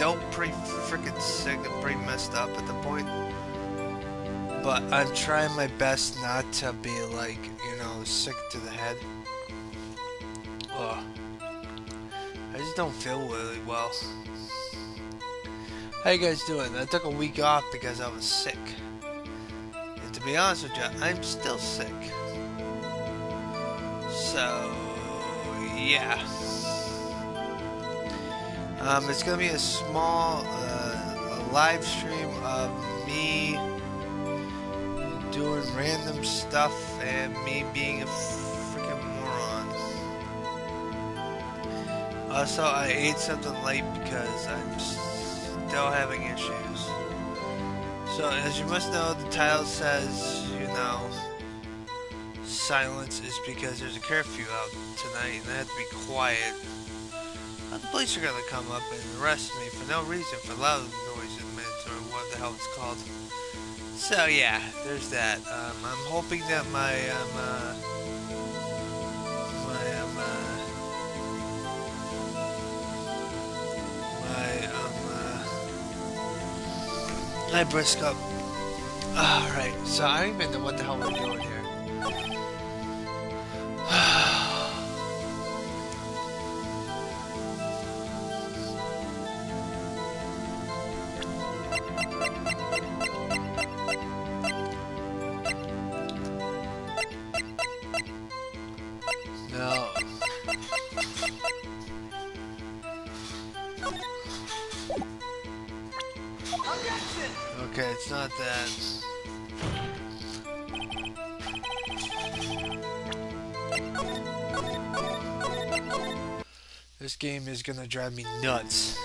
still pretty freaking sick and pretty messed up at the point. But I'm trying my best not to be like, you know, sick to the head. Ugh. I just don't feel really well. How you guys doing? I took a week off because I was sick. And to be honest with you, I'm still sick. So, yeah. It's gonna be a small live stream of me doing random stuff and me being a freaking moron. Also, I ate something late because I'm still having issues. So, as you must know, the title says, you know, silence is because there's a curfew out tonight and I have to be quiet. The police are gonna come up and arrest me for no reason for loud noise admits or what the hell it's called. So yeah, there's that. I'm hoping that my brisk up. Alright, so I don't even know what the hell we're doing here. No. Okay, it's not that. This game is gonna drive me nuts.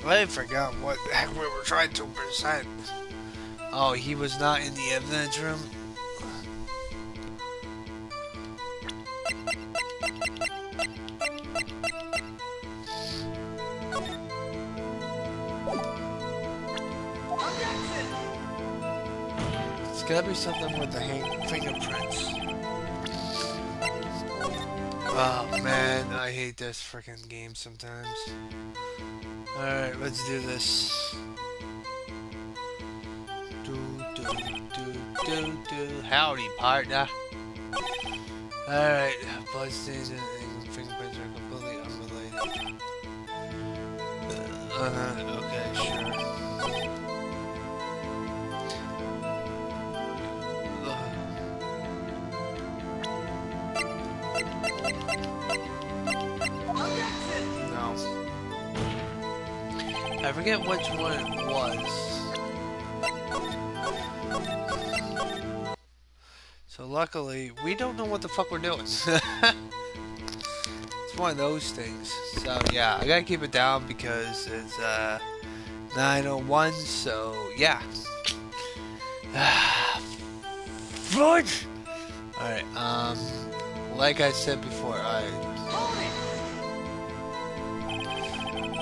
I forgot what the heck we were trying to present. Oh, he was not in the evidence room? It's gotta be something with the fingerprints. Oh man, I hate this freaking game sometimes. Alright, let's do this. Howdy, partner. Alright, bloodstains and fingerprints are completely unrelated. Okay, sure. I forget which one it was. So luckily, we don't know what the fuck we're doing. It's one of those things. So yeah, I gotta keep it down because it's 9:01. So yeah. Fudge. All right. Like I said before,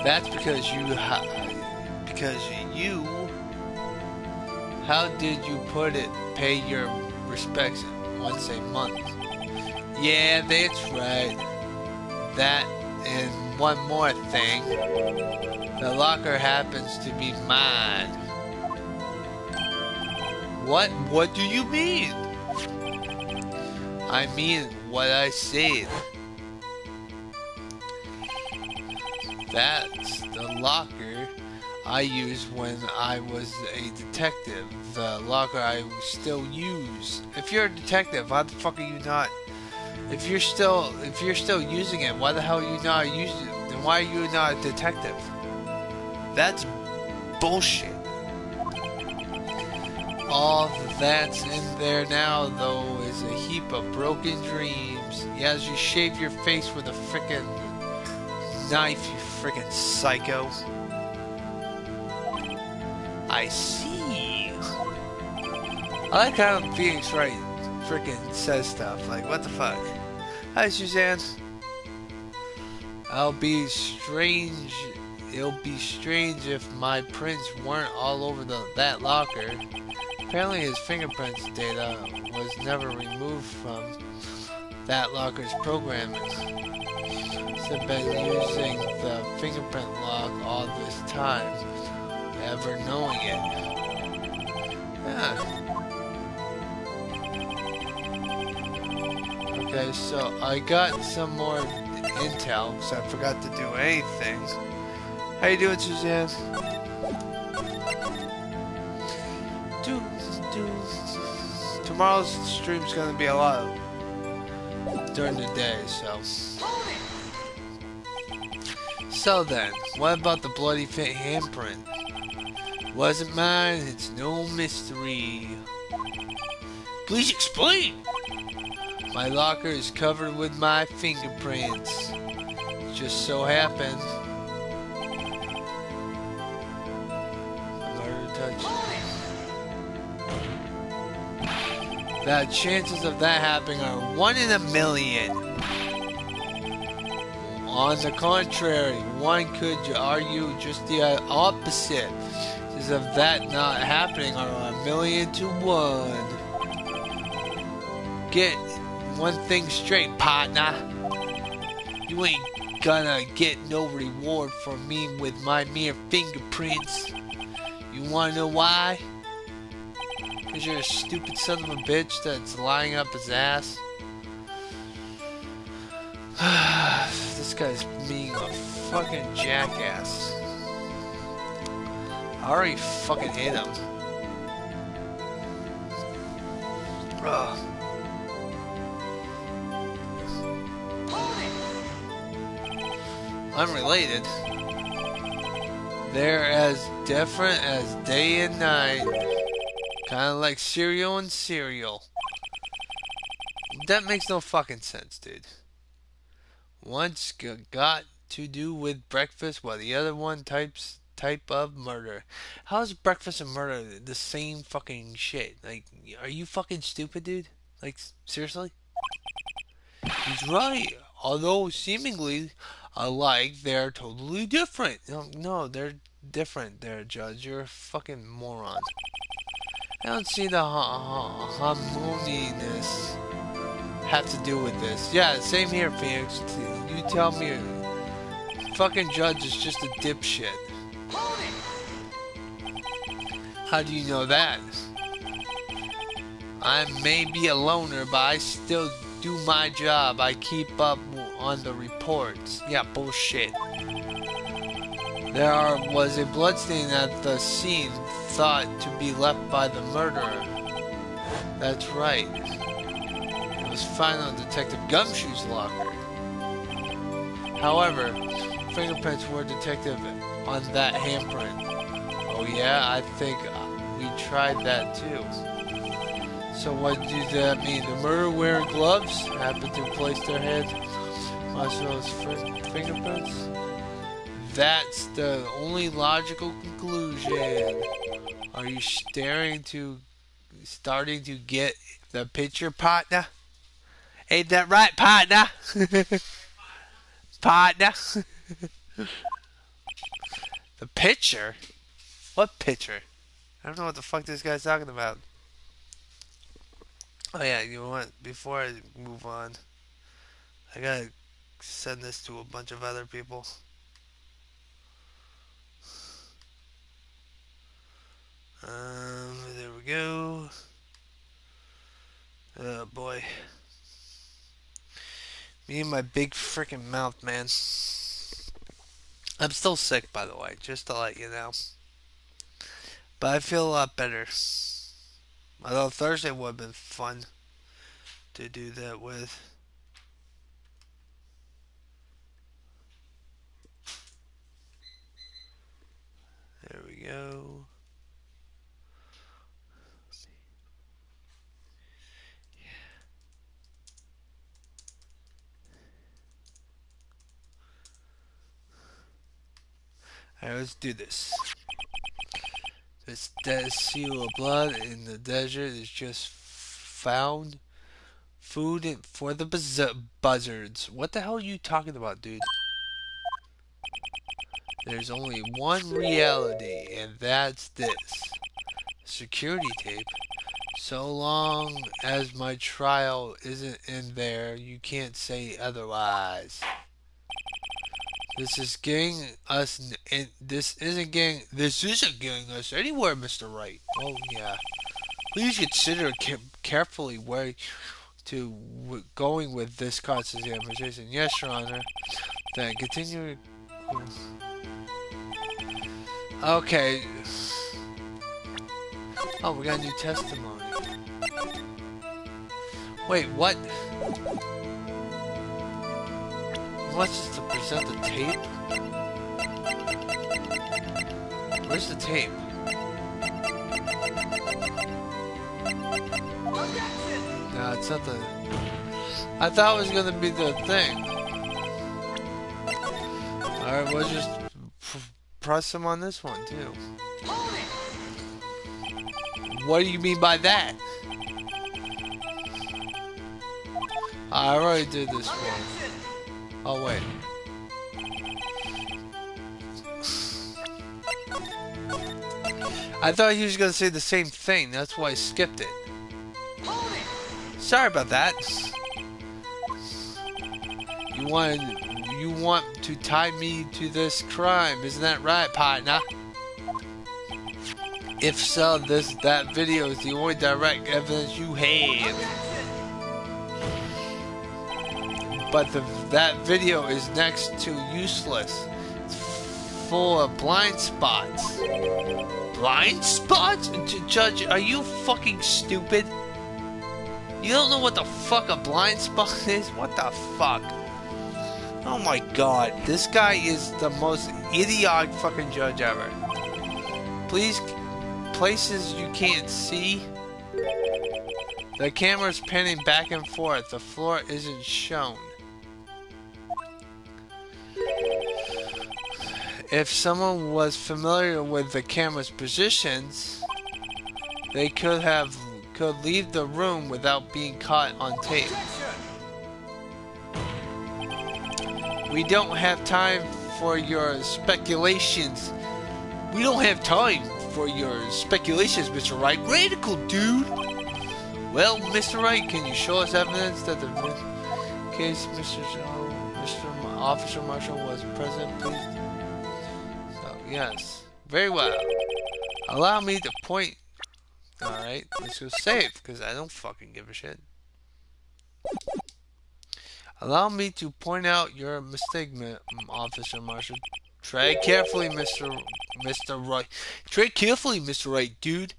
that's because how did you put it? Pay your respects once a month. Yeah, that's right. That and one more thing. The locker happens to be mine. What? What do you mean? I mean what I said. That's the locker I used when I was a detective. The locker I still use. If you're a detective, why the fuck are you not? If you're still using it, why the hell are you not using it? Then why are you not a detective? That's bullshit. All that's in there now, though, is a heap of broken dreams. Yeah, as you shave your face with a frickin' knife, you frickin' psycho. I see. I like how Phoenix Wright frickin' says stuff like, what the fuck? Hi, Suzanne. It'll be strange if my prints weren't all over that locker. Apparently his fingerprints data was never removed from that locker's programming. have been using the fingerprint lock all this time, ever knowing it. Yeah. Okay, so I got some more intel because I forgot to do anything. How you doing, Suzanne? Tomorrow's stream's gonna be a lot during the day, so. So then, what about the bloody fit handprint? Wasn't mine, it's no mystery. Please explain! My locker is covered with my fingerprints. Just so happens. Murder touch. The chances of that happening are 1 in a million. On the contrary, one could argue just the opposite. Chances of that not happening are 1,000,000 to 1. Get one thing straight, partner. You ain't gonna get no reward from me with my mere fingerprints. You wanna know why? Because you're a stupid son of a bitch that's lying up his ass. This guy's being a fucking jackass. I already fucking hate him. Ugh. Unrelated. They're as different as day and night. Kinda like cereal and cereal. That makes no fucking sense, dude. One's got to do with breakfast while the other one type of murder. How is breakfast and murder the same fucking shit? Like, are you fucking stupid, dude? Like, seriously? He's right. Although seemingly alike, they're totally different. No, they're different there, Judge. You're a fucking moron. I don't see the harmoniness have to do with this. Yeah, same here, Phoenix. You tell me. Fucking Judge is just a dipshit. How do you know that? I may be a loner, but I still do my job. I keep up on the reports. Yeah, bullshit. There was a bloodstain at the scene thought to be left by the murderer. That's right. It was found on Detective Gumshoe's locker. However, fingerprints were detected on that handprint. Oh yeah, I think we tried that too. So what does that mean? The murderer wearing gloves happened to place their hands on those fingerprints? That's the only logical conclusion. Are you starting to get the picture, partner? Ain't that right, partner? Partner? The picture? What picture? I don't know what the fuck this guy's talking about. Oh yeah, you know what? Before I move on, I gotta send this to a bunch of other people. There we go. Oh boy. Me and my big freaking mouth, man. I'm still sick, by the way, just to let you know. But I feel a lot better. Although Thursday would have been fun to do that with. There we go. Alright, let's do this. This dead seal of blood in the desert is just found food for the buzzards. What the hell are you talking about, dude? There's only one reality, and that's this. Security tape. So long as my trial isn't in there, you can't say otherwise. This is getting us, and this isn't getting us anywhere, Mr. Wright. Oh yeah. Please consider carefully where going with this cross-examination. Yes, Your Honor. Then continue. Okay. Oh, we got a new testimony. Wait, what? He wants us to present the tape? Where's the tape? No, it's not the... I thought it was gonna be the thing. Alright, we'll just press him on this one, too. What do you mean by that? I already did this one. Oh, wait. I thought he was gonna say the same thing. That's why I skipped it. Sorry about that. You want to tie me to this crime, isn't that right, partner? If so, that video is the only direct evidence you have. But that video is next to useless. It's full of blind spots. Blind spots? Judge, are you fucking stupid? You don't know what the fuck a blind spot is? What the fuck? Oh my god, this guy is the most idiotic fucking judge ever. Please, places you can't see. The camera's panning back and forth. The floor isn't shown. If someone was familiar with the camera's positions, they could leave the room without being caught on tape. We don't have time for your speculations. We don't have time for your speculations, Mr. Wright. Radical, dude! Well, Mr. Wright, can you show us evidence that the case Mr. Officer Marshall was present, please? So, yes. Very well. Allow me to point... Alright, let's go save, because I don't fucking give a shit. Allow me to point out your mistake, Officer Marshall. Tread carefully, Mr. Wright. Tread carefully, Mr. Wright, dude.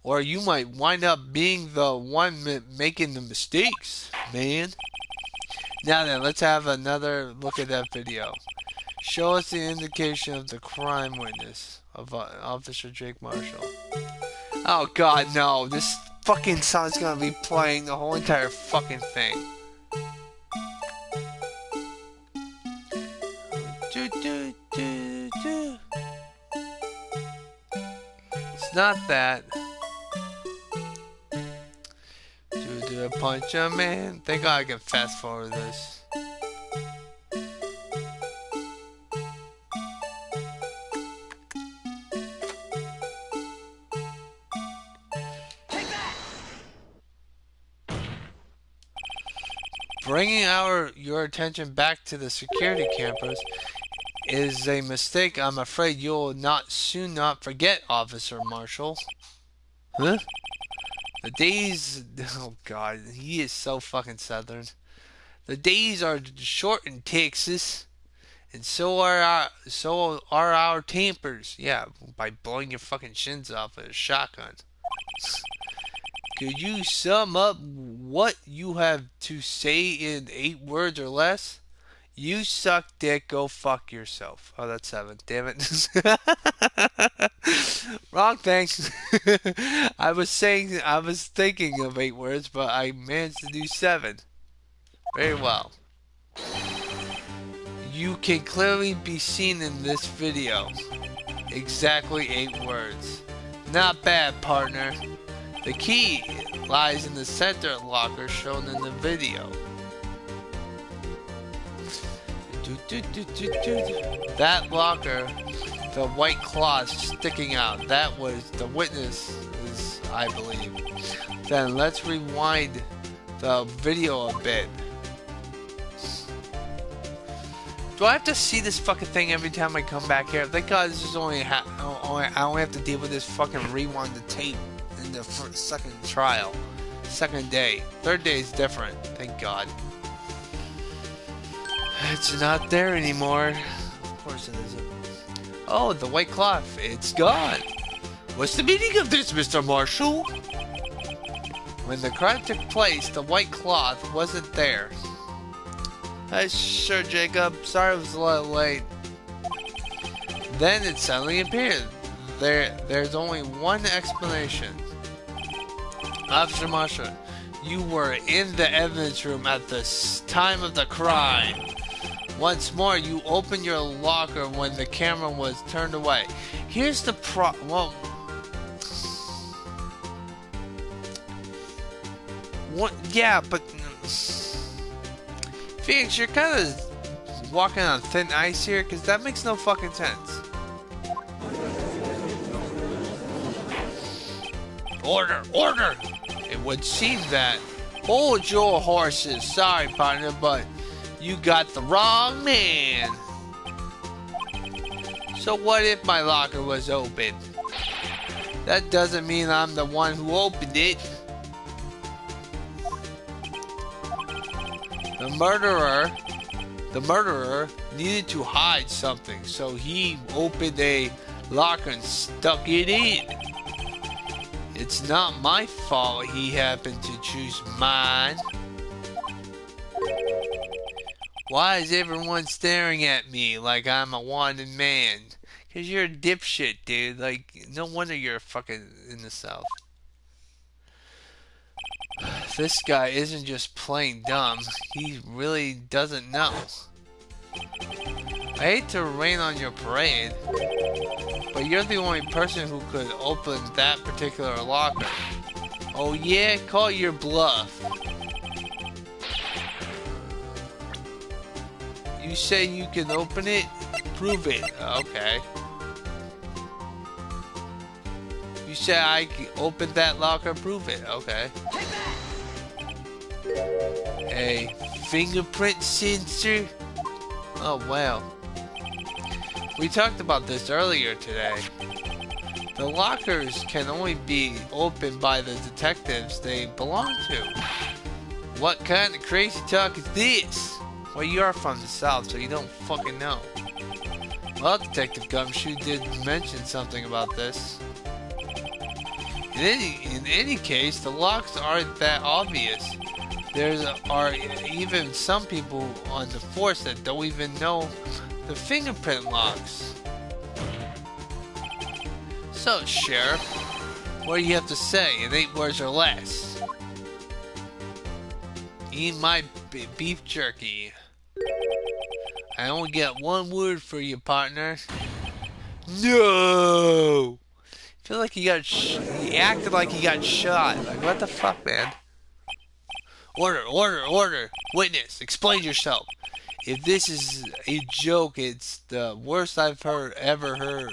Or you might wind up being the one making the mistakes, man. Now then, let's have another look at that video. Show us the indication of the crime witness of Officer Jake Marshall. Oh god, no. This fucking song's gonna be playing the whole entire fucking thing. It's not that. Do a punch a man. Thank God I can fast forward this. Bringing your attention back to the security cameras is a mistake I'm afraid you'll soon not forget, Officer Marshall. Huh? The days... Oh god, he is so fucking southern. The days are short in Texas, and so are our tempers. Yeah, by blowing your fucking shins off with a shotgun. Could you sum up what you have to say in 8 words or less? You suck dick, go fuck yourself. Oh, that's 7. Damn it. Wrong thing. I was thinking of 8 words, but I managed to do 7. Very well. You can clearly be seen in this video. Exactly 8 words. Not bad, partner. The key lies in the center locker shown in the video. That locker, the white cloth sticking out, that was the witness, I believe. Then let's rewind the video a bit. Do I have to see this fucking thing every time I come back here? Thank God this is only I only have to deal with this fucking rewind the tape in the second trial. Second day. Third day is different. Thank God. It's not there anymore. Of course it isn't. Oh, the white cloth. It's gone. What's the meaning of this, Mr. Marshall? When the crime took place, the white cloth wasn't there. Sure, Jacob. Sorry it was a little late. Then it suddenly appeared. There's only one explanation. Officer Marshall, you were in the evidence room at the time of the crime. Once more, you opened your locker when the camera was turned away. Here's the well, what? Yeah, but Phoenix, you're kind of walking on thin ice here, because that makes no fucking sense. Order! Order! It would seem that... Hold your horses. Sorry, partner, but you got the wrong man. So what if my locker was open? That doesn't mean I'm the one who opened it. The murderer needed to hide something, so he opened a locker and stuck it in. It's not my fault he happened to choose mine. Why is everyone staring at me like I'm a wanted man? 'Cause you're a dipshit, dude. Like, no wonder you're fucking in the South. This guy isn't just plain dumb. He really doesn't know. I hate to rain on your parade, but you're the only person who could open that particular locker. Oh yeah? Call your bluff. You say you can open it? Prove it. Okay. You say I can open that locker? Prove it. Okay. A fingerprint sensor? Oh wow. We talked about this earlier today. The lockers can only be opened by the detectives they belong to. What kind of crazy talk is this? Well, you are from the South, so you don't fucking know. Well, Detective Gumshoe did mention something about this. In any case, the locks aren't that obvious. There are even some people on the force that don't even know the fingerprint locks. So, Sheriff, what do you have to say in 8 words or less? Eat my beef jerky. I only get 1 word for you, partner. No! I feel like he acted like he got shot. Like, what the fuck, man? Order, order, order! Witness, explain yourself. If this is a joke, it's the worst I've ever heard.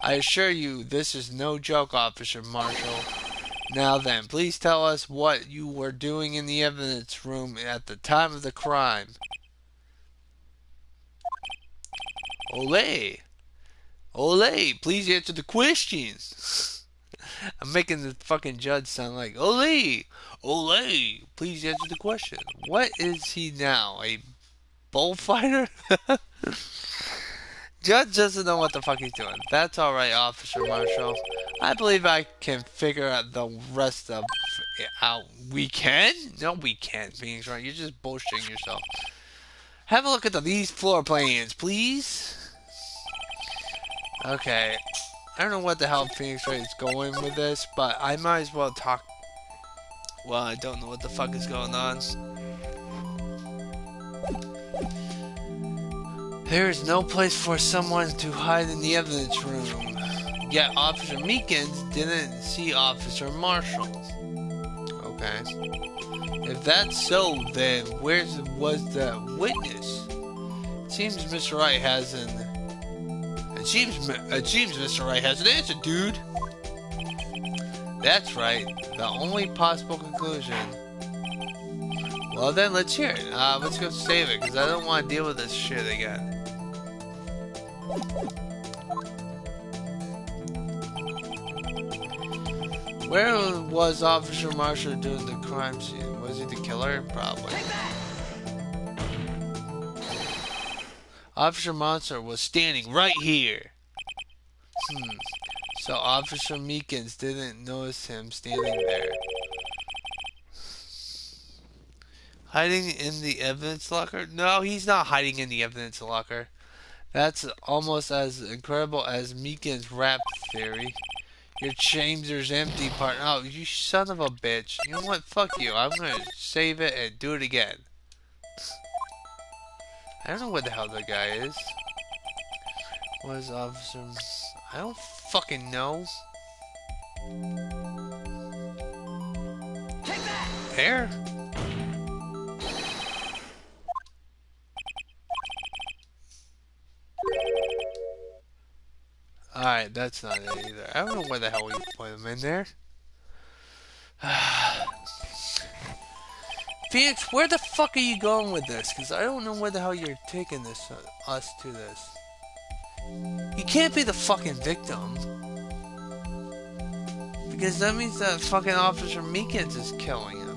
I assure you, this is no joke, Officer Marshall. Now then, please tell us what you were doing in the evidence room at the time of the crime. Olay! Olay! Please answer the questions. I'm making the fucking judge sound like, Olay! Olay! Please answer the question. What is he now? A bullfighter? Judge doesn't know what the fuck he's doing. That's alright, Officer Marshall. I believe I can figure out the rest of it out. We can? No, we can't, Phoenix Wright. You're just bullshitting yourself. Have a look at these floor plans, please. Okay. I don't know what the hell Phoenix Wright is going with this, but I might as well talk. Well, I don't know what the fuck is going on. There is no place for someone to hide in the evidence room. Yet Officer Meekins didn't see Officer Marshall. Okay. If that's so, then where was the witness? It seems Mr. Wright hasn't. It seems Mr. Wright has an answer, dude. That's right. The only possible conclusion Well then, let's hear it. Let's go save it, because I don't want to deal with this shit again. Where was Officer Marshall during the crime scene? Was he the killer? Probably. Officer Monster was standing right here. So Officer Meekins didn't notice him standing there. Hiding in the evidence locker? No, he's not hiding in the evidence locker. That's almost as incredible as Meekins' rap theory. Your chamber's empty part. Oh, you son of a bitch. You know what? Fuck you. I'm gonna save it and do it again. I don't know where the hell the guy is. Was Officer... I don't fucking know. There? Alright, that's not it either. I don't know where the hell we put him in there. Phoenix, where the fuck are you going with this? Because I don't know where the hell you're taking this, us to this. You can't be the fucking victim. Because that means that fucking Officer Meekins is killing him.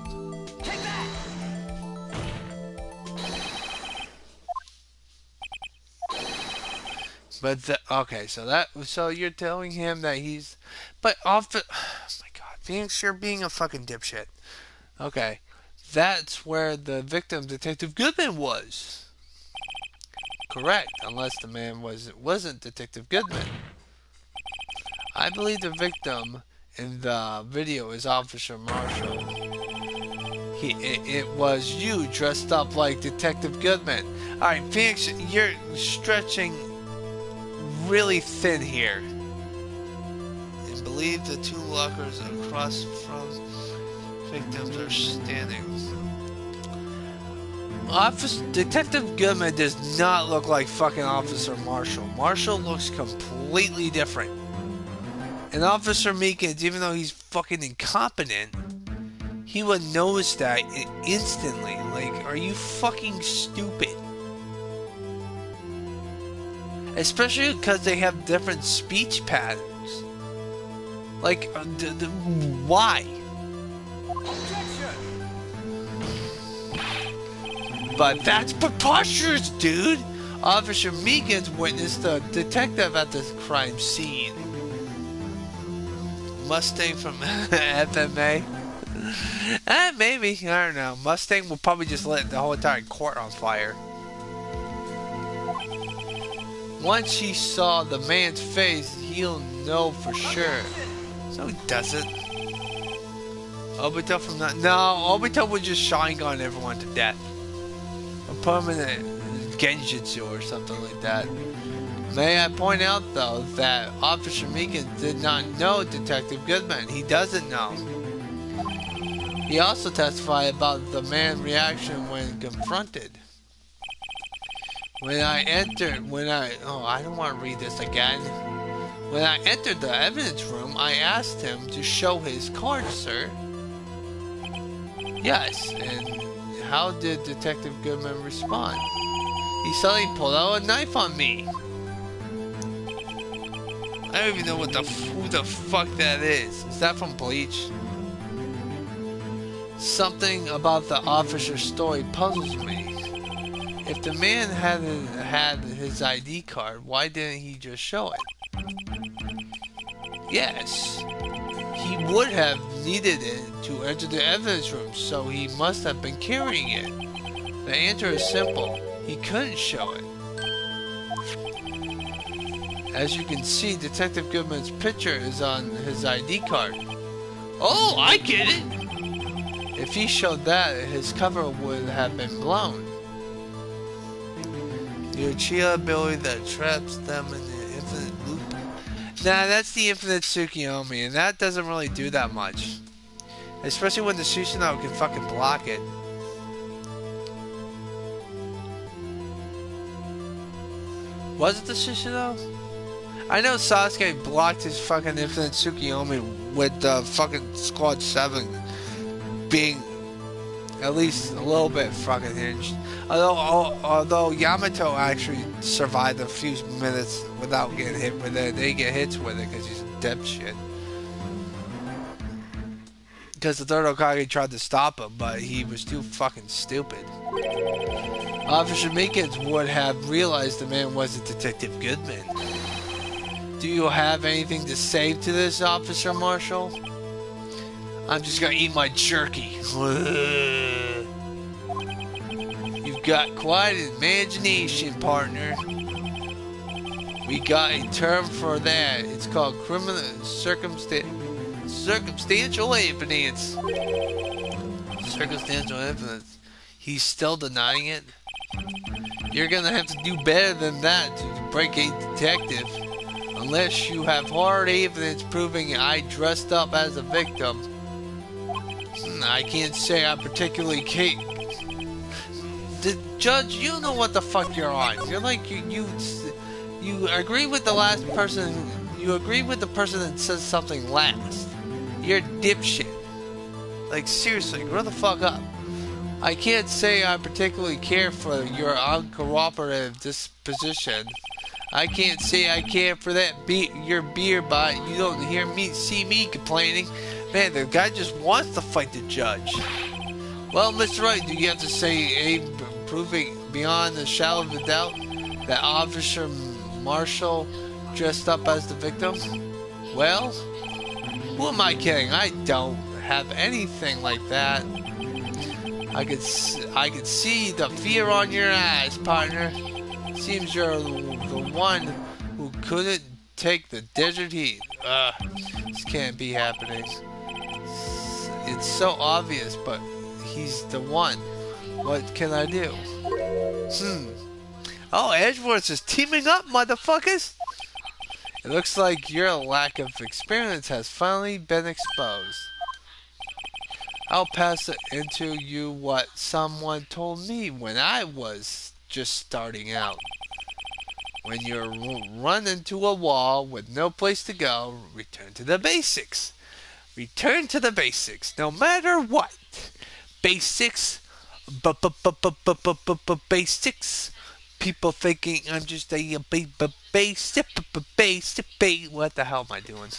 But okay, so you're telling him that he's, but oh my god, Phoenix, you're being a fucking dipshit. Okay, that's where the victim, Detective Goodman, was. Correct, unless the man wasn't Detective Goodman. I believe the victim in the video is Officer Marshall. It was you dressed up like Detective Goodman. All right, Phoenix, you're stretching really thin here. And believe the two lockers across from victims are standing. Detective Goodman does not look like fucking Officer Marshall. Marshall looks completely different. And Officer Meekins, even though he's fucking incompetent, he would notice that instantly. Like, are you fucking stupid? Especially because they have different speech patterns. Like, why? But that's preposterous, dude! Officer Meekins witnessed the detective at the crime scene. Mustang from FMA? Maybe. I don't know. Mustang will probably just lit the whole entire court on fire. Once he saw the man's face, he'll know for sure. So he doesn't. Obito from that. No, Obito would just Sharingan everyone to death. Or put him in a Genjutsu or something like that. May I point out, though, that Officer Meekins did not know Detective Goodman. He doesn't know. He also testified about the man's reaction when confronted. I don't want to read this again. When I entered the evidence room, I asked him to show his card, sir. Yes, and how did Detective Goodman respond? He suddenly pulled out a knife on me. I don't even know who the fuck that is. Is that from Bleach? Something about the officer's story puzzles me. If the man had his ID card, why didn't he just show it? Yes, he would have needed it to enter the evidence room, so he must have been carrying it. The answer is simple. He couldn't show it. As you can see, Detective Goodman's picture is on his ID card. Oh, I get it! If he showed that, his cover would have been blown. The Uchiha ability that traps them in the infinite loop. Nah, that's the infinite Tsukiyomi, and that doesn't really do that much. Especially when the Susanoo can fucking block it. Was it the Susanoo? I know Sasuke blocked his fucking infinite Tsukiyomi with fucking Squad 7 being at least a little bit fucking hinged. Although Yamato actually survived a few minutes without getting hit with it. They get hits with it because he's a dipshit. Because the third Hokage tried to stop him, but he was too fucking stupid. Officer Meekins would have realized the man wasn't Detective Goodman. Do you have anything to say to this, Officer Marshall? I'm just gonna eat my jerky. You've got quite an imagination, partner. We got a term for that. It's called criminal circumstantial evidence. Circumstantial evidence. He's still denying it? You're gonna have to do better than that to break a detective. Unless you have hard evidence proving I dressed up as a victim. I can't say I particularly care. The judge, you know what the fuck you're on. You're like, you agree with the last person, you agree with the person that says something last. You're a dipshit. Like, seriously, grow the fuck up. I can't say I particularly care for your uncooperative disposition. I can't say I care for that your beer, but you don't see me complaining. Man, the guy just wants to fight the judge. Well, Mr. Wright, do you have to say proving beyond the shadow of a doubt that Officer Marshall dressed up as the victim? Well, who am I kidding? I don't have anything like that. I could see the fear on your eyes, partner. Seems you're the one who couldn't take the desert heat. This can't be happening. It's so obvious, but he's the one. What can I do? Oh, Edgeworth is teaming up, motherfuckers! It looks like your lack of experience has finally been exposed. I'll pass it into you what someone told me when I was just starting out. When you're run into a wall with no place to go, return to the basics. Return to the basics, no matter what. Basics. Basics. People thinking I'm just a basic. What the hell am I doing?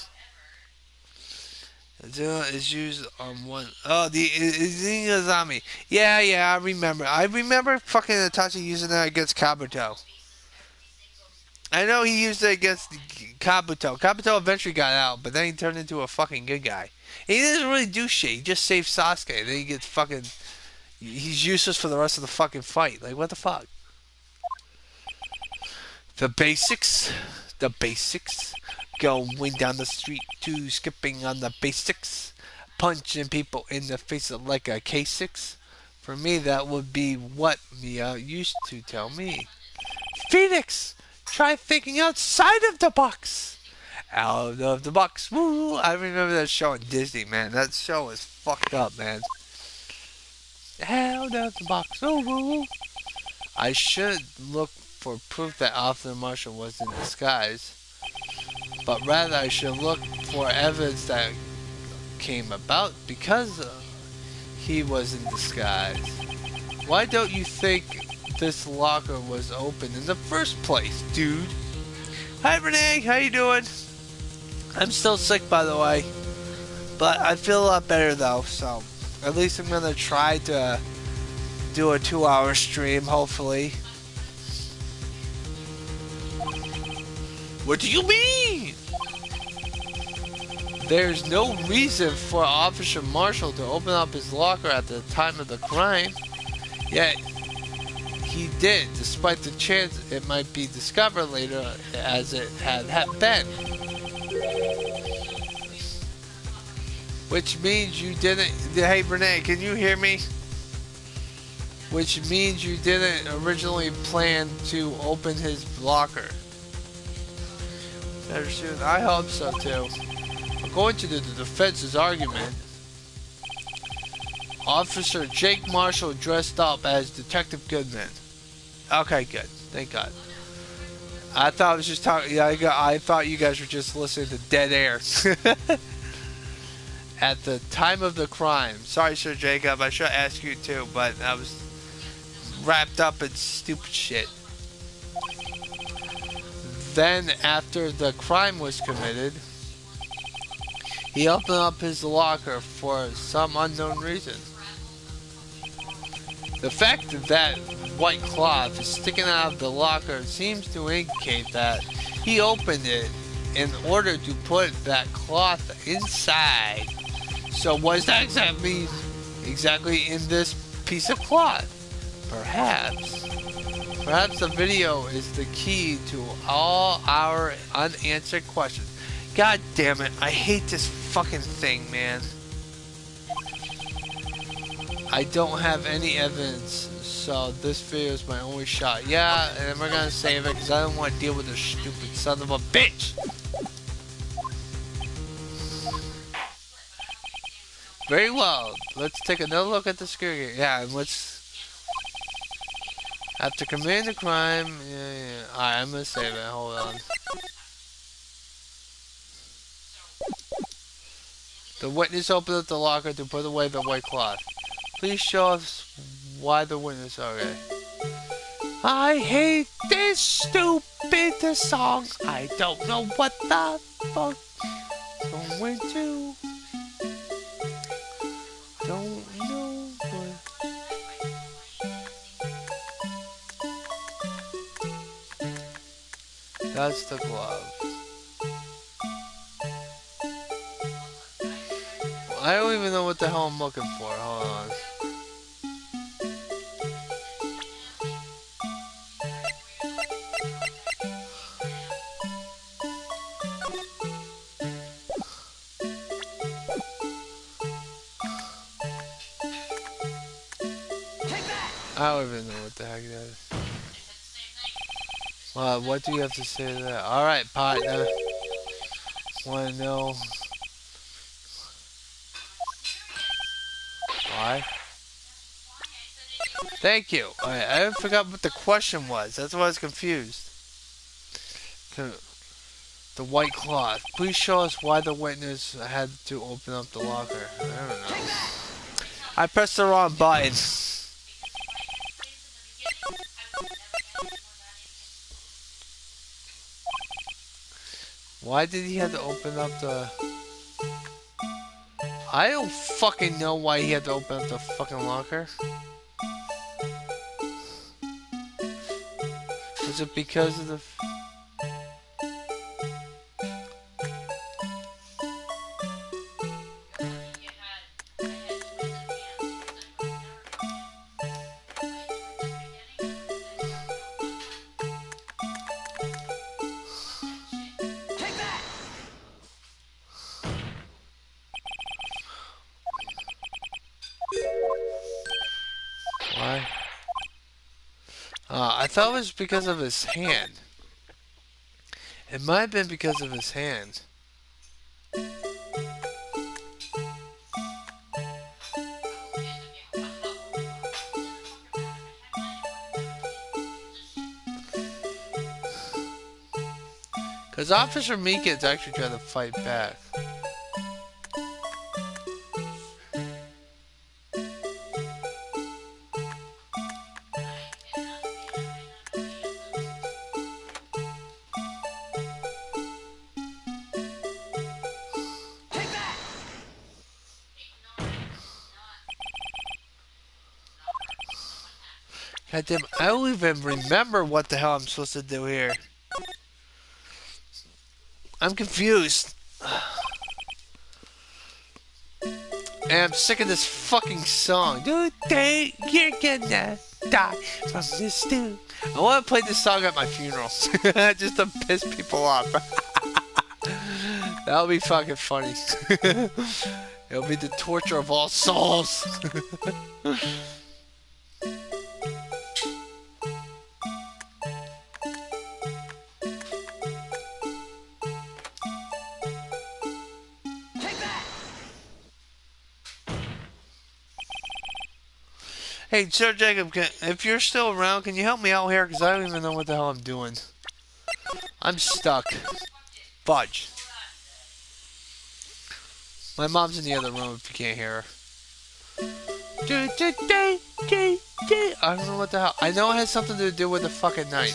Is used on one. Oh, the Izingazami. Yeah, I remember. I remember fucking Itachi using that against Kabuto. I know he used it against Kabuto. Kabuto eventually got out, but then he turned into a fucking good guy. He doesn't really do shit. He just saves Sasuke, and then he gets fucking. He's useless for the rest of the fucking fight. Like, what the fuck? The basics. The basics. Going down the street to skipping on the basics. Punching people in the face like a K6. For me, that would be what Mia used to tell me. Phoenix! Try thinking outside of the box! Out of the box. Woo! I remember that show on Disney, man. That show is fucked up, man. Out of the box. Oh, woo! I should look for proof that Officer Marshall was in disguise. But rather, I should look for evidence that came about because he was in disguise. Why don't you think this locker was open in the first place, dude? Hi, Renee. How you doing? I'm still sick, by the way. But I feel a lot better, though. So, at least I'm going to try to do a 2-hour stream, hopefully. What do you mean? There's no reason for Officer Marshall to open up his locker at the time of the crime. Yet, he did, despite the chance it might be discovered later as it had been. Which means you didn't... Hey, Renee, can you hear me? Which means you didn't originally plan to open his locker. Better soon. I hope so, too. According to the defense's argument, Officer Jake Marshall dressed up as Detective Goodman. Okay, good. Thank God. I thought I was just talking. Yeah, I thought you guys were just listening to dead air. at the time of the crime. Sorry, Sir Jacob, I should ask you too, but I was wrapped up in stupid shit. Then, after the crime was committed, he opened up his locker for some unknown reason. The fact that white cloth is sticking out of the locker seems to indicate that he opened it in order to put that cloth inside. So was that exactly in this piece of cloth? Perhaps the video is the key to all our unanswered questions. God damn it, I hate this fucking thing, man. I don't have any evidence, so this video is my only shot. Yeah, and we're gonna save it because I don't want to deal with this stupid son of a bitch. Very well. Let's take another look at the security. Yeah, and let's. After committing the crime, Alright, I'm gonna save it. Hold on. The witness opened up the locker to put away the white cloth. Please show us why the witness. Okay. I hate this stupid song. I don't know what the fuck going to. Don't know what. That's the glove. I don't even know what the hell I'm looking for. Hold on. I don't even know what the heck that is. Well, what do you have to say to that? Alright, partner. Wanna know why? Thank you. Alright, I forgot what the question was. That's why I was confused. The white cloth. Please show us why the witness had to open up the locker. I don't know. I pressed the wrong button. Why did he have to open up the... I don't fucking know why he had to open up the fucking locker. Was it because of the... Why? I thought it was because of his hand. It might have been because of his hand. Because Officer Meekins actually tried to fight back. God damn, I don't even remember what the hell I'm supposed to do here. I'm confused. And I'm sick of this fucking song. Dude, you're gonna die from this dude. I want to play this song at my funeral. Just to piss people off. That'll be fucking funny. It'll be the torture of all souls. Hey, Sir Jacob, if you're still around, can you help me out here? Because I don't even know what the hell I'm doing. I'm stuck. Fudge. My mom's in the other room if you can't hear her. I don't know what the hell. I know it has something to do with the fucking night.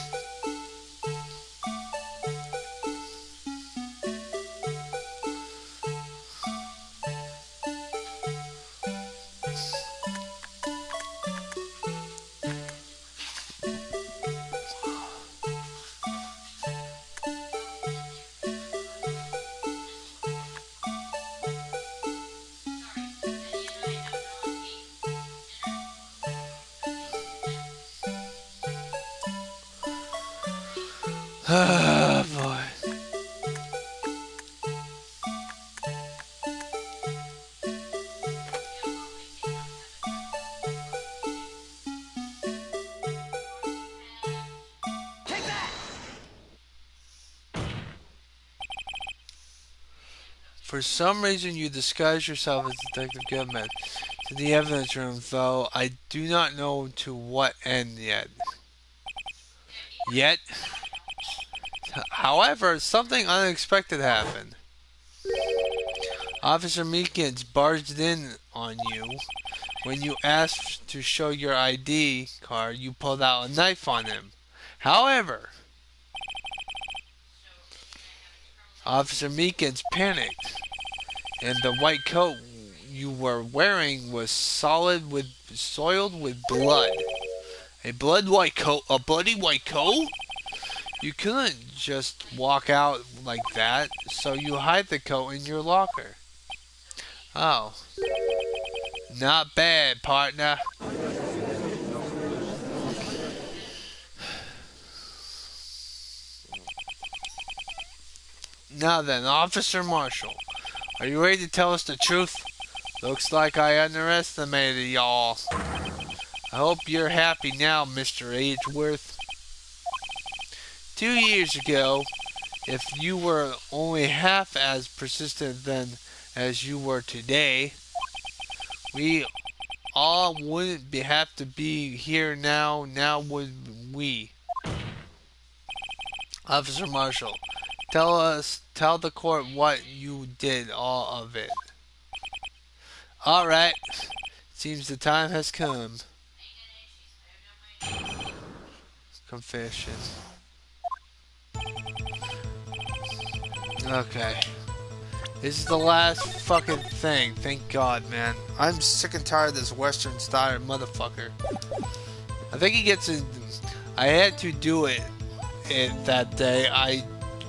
Ah, boy. For some reason, you disguise yourself as Detective Goodman to the evidence room, though I do not know to what end yet. However, something unexpected happened. Officer Meekins barged in on you. When you asked to show your ID card, you pulled out a knife on him. However, Officer Meekins panicked, and the white coat you were wearing was soiled with blood. A bloody white coat? You couldn't just walk out like that, so you hide the coat in your locker. Oh. Not bad, partner. Now then, Officer Marshall, are you ready to tell us the truth? Looks like I underestimated y'all. I hope you're happy now, Mr. Ageworth. 2 years ago, if you were only half as persistent then as you were today, we all wouldn't have to be here now would we? Officer Marshall, tell the court what you did, all of it. Alright, seems the time has come. Confession. Okay. This is the last fucking thing. Thank God, man. I'm sick and tired of this Western style motherfucker. I think he gets in. I had to do it that day. I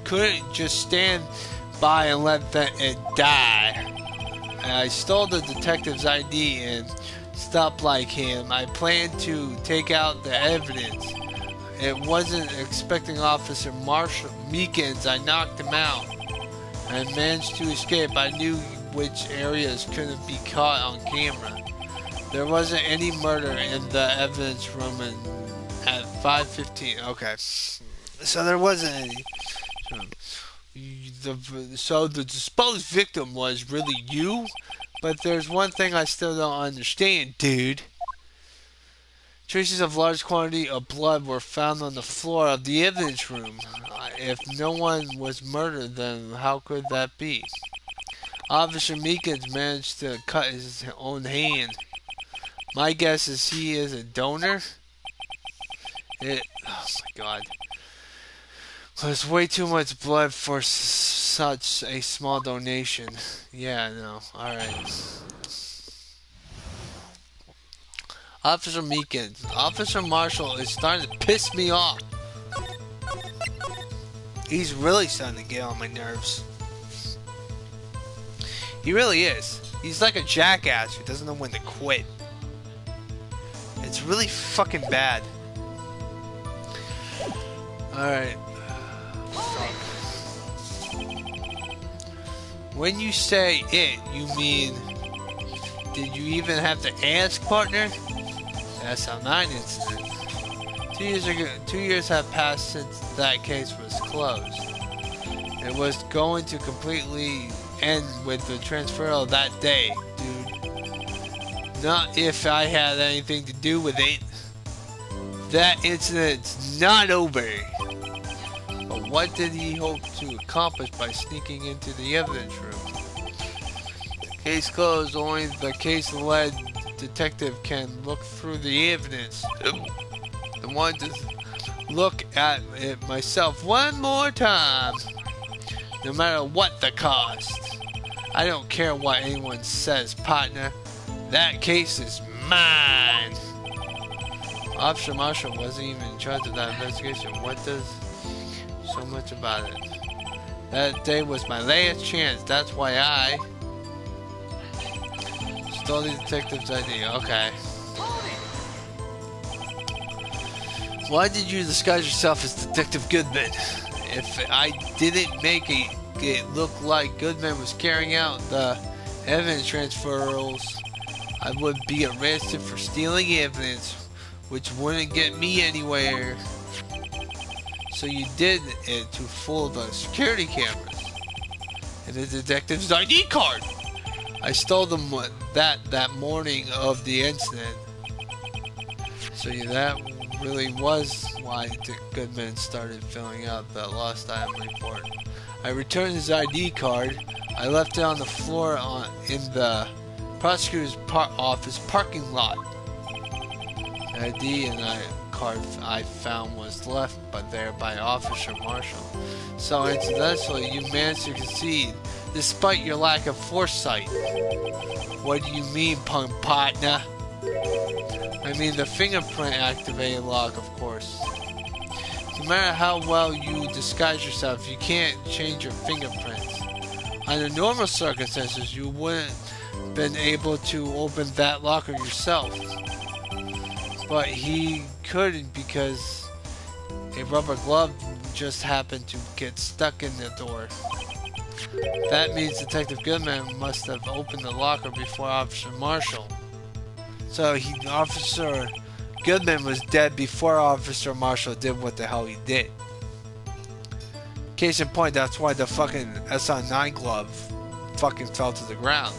couldn't just stand by and let it die. And I stole the detective's ID and stopped like him. I planned to take out the evidence. It wasn't expecting Officer Marshall Meekins. I knocked him out. I managed to escape. I knew which areas couldn't be caught on camera. There wasn't any murder in the evidence room at 5:15. Okay. So there wasn't any. So the supposed victim was really you? But there's one thing I still don't understand, dude. Traces of large quantity of blood were found on the floor of the evidence room. If no one was murdered, then how could that be? Officer Meekins managed to cut his own hand. My guess is he is a donor. Oh my God. There's way too much blood for such a small donation. Yeah, I know. Alright. Officer Meekins. Officer Marshall is starting to piss me off. He's really starting to get on my nerves. He really is. He's like a jackass who doesn't know when to quit. It's really fucking bad. Alright. When you say it, you mean... Did you even have to ask, partner? That's how 9 incident. 2 years ago, 2 years have passed since that case was closed. It was going to completely end with the transfer that day, dude. Not if I had anything to do with it. That incident's not over. But what did he hope to accomplish by sneaking into the evidence room? Case closed. Only the case-led detective can look through the evidence. I want to look at it myself one more time, no matter what the cost. I don't care what anyone says, partner. That case is mine. Officer Marshall wasn't even in charge of that investigation. What does so much about it? That day was my last chance. That's why I stole the detective's ID. Okay. Why did you disguise yourself as Detective Goodman? If I didn't make it look like Goodman was carrying out the evidence transfers, I would be arrested for stealing evidence, which wouldn't get me anywhere. So you did it to fool the security cameras and the detective's ID card. I stole them that morning of the incident. So that really was why Goodman started filling out the lost item report. I returned his ID card. I left it on the floor in the prosecutor's office parking lot. The ID and card I found was left there by Officer Marshall. So incidentally, you managed to concede despite your lack of foresight. What do you mean, punk partner? I mean the fingerprint activated lock, of course. No matter how well you disguise yourself, you can't change your fingerprints. Under normal circumstances, you wouldn't been able to open that locker yourself. But he couldn't because a rubber glove just happened to get stuck in the door. That means Detective Goodman must have opened the locker before Officer Marshall. So Officer Goodman was dead before Officer Marshall did what the hell he did. Case in point, that's why the fucking SR9 glove fucking fell to the ground.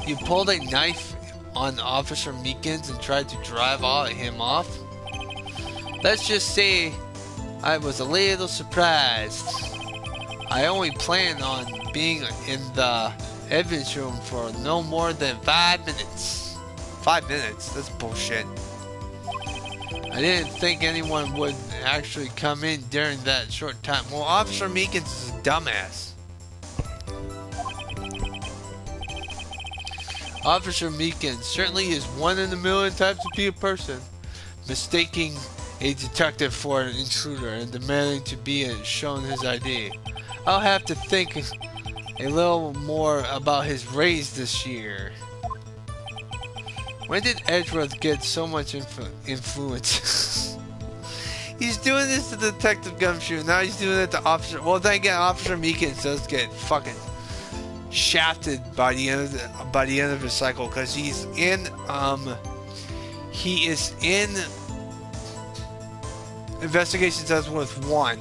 You pulled a knife on Officer Meekins and tried to drive him off? Let's just say I was a little surprised. I only planned on being in the evidence room for no more than 5 minutes. 5 minutes? That's bullshit. I didn't think anyone would actually come in during that short time. Well, Officer Meekins is a dumbass. Officer Meekins certainly is one in a million types of be a person, mistaking a detective for an intruder and demanding to be shown his ID. I'll have to think a little more about his raise this year. When did Edgeworth get so much influence? He's doing this to Detective Gumshoe, now he's doing it to Officer... Well, then again, Officer Meekins does get fucking shafted by the end of his cycle, because he is in Investigations Edgeworth 1,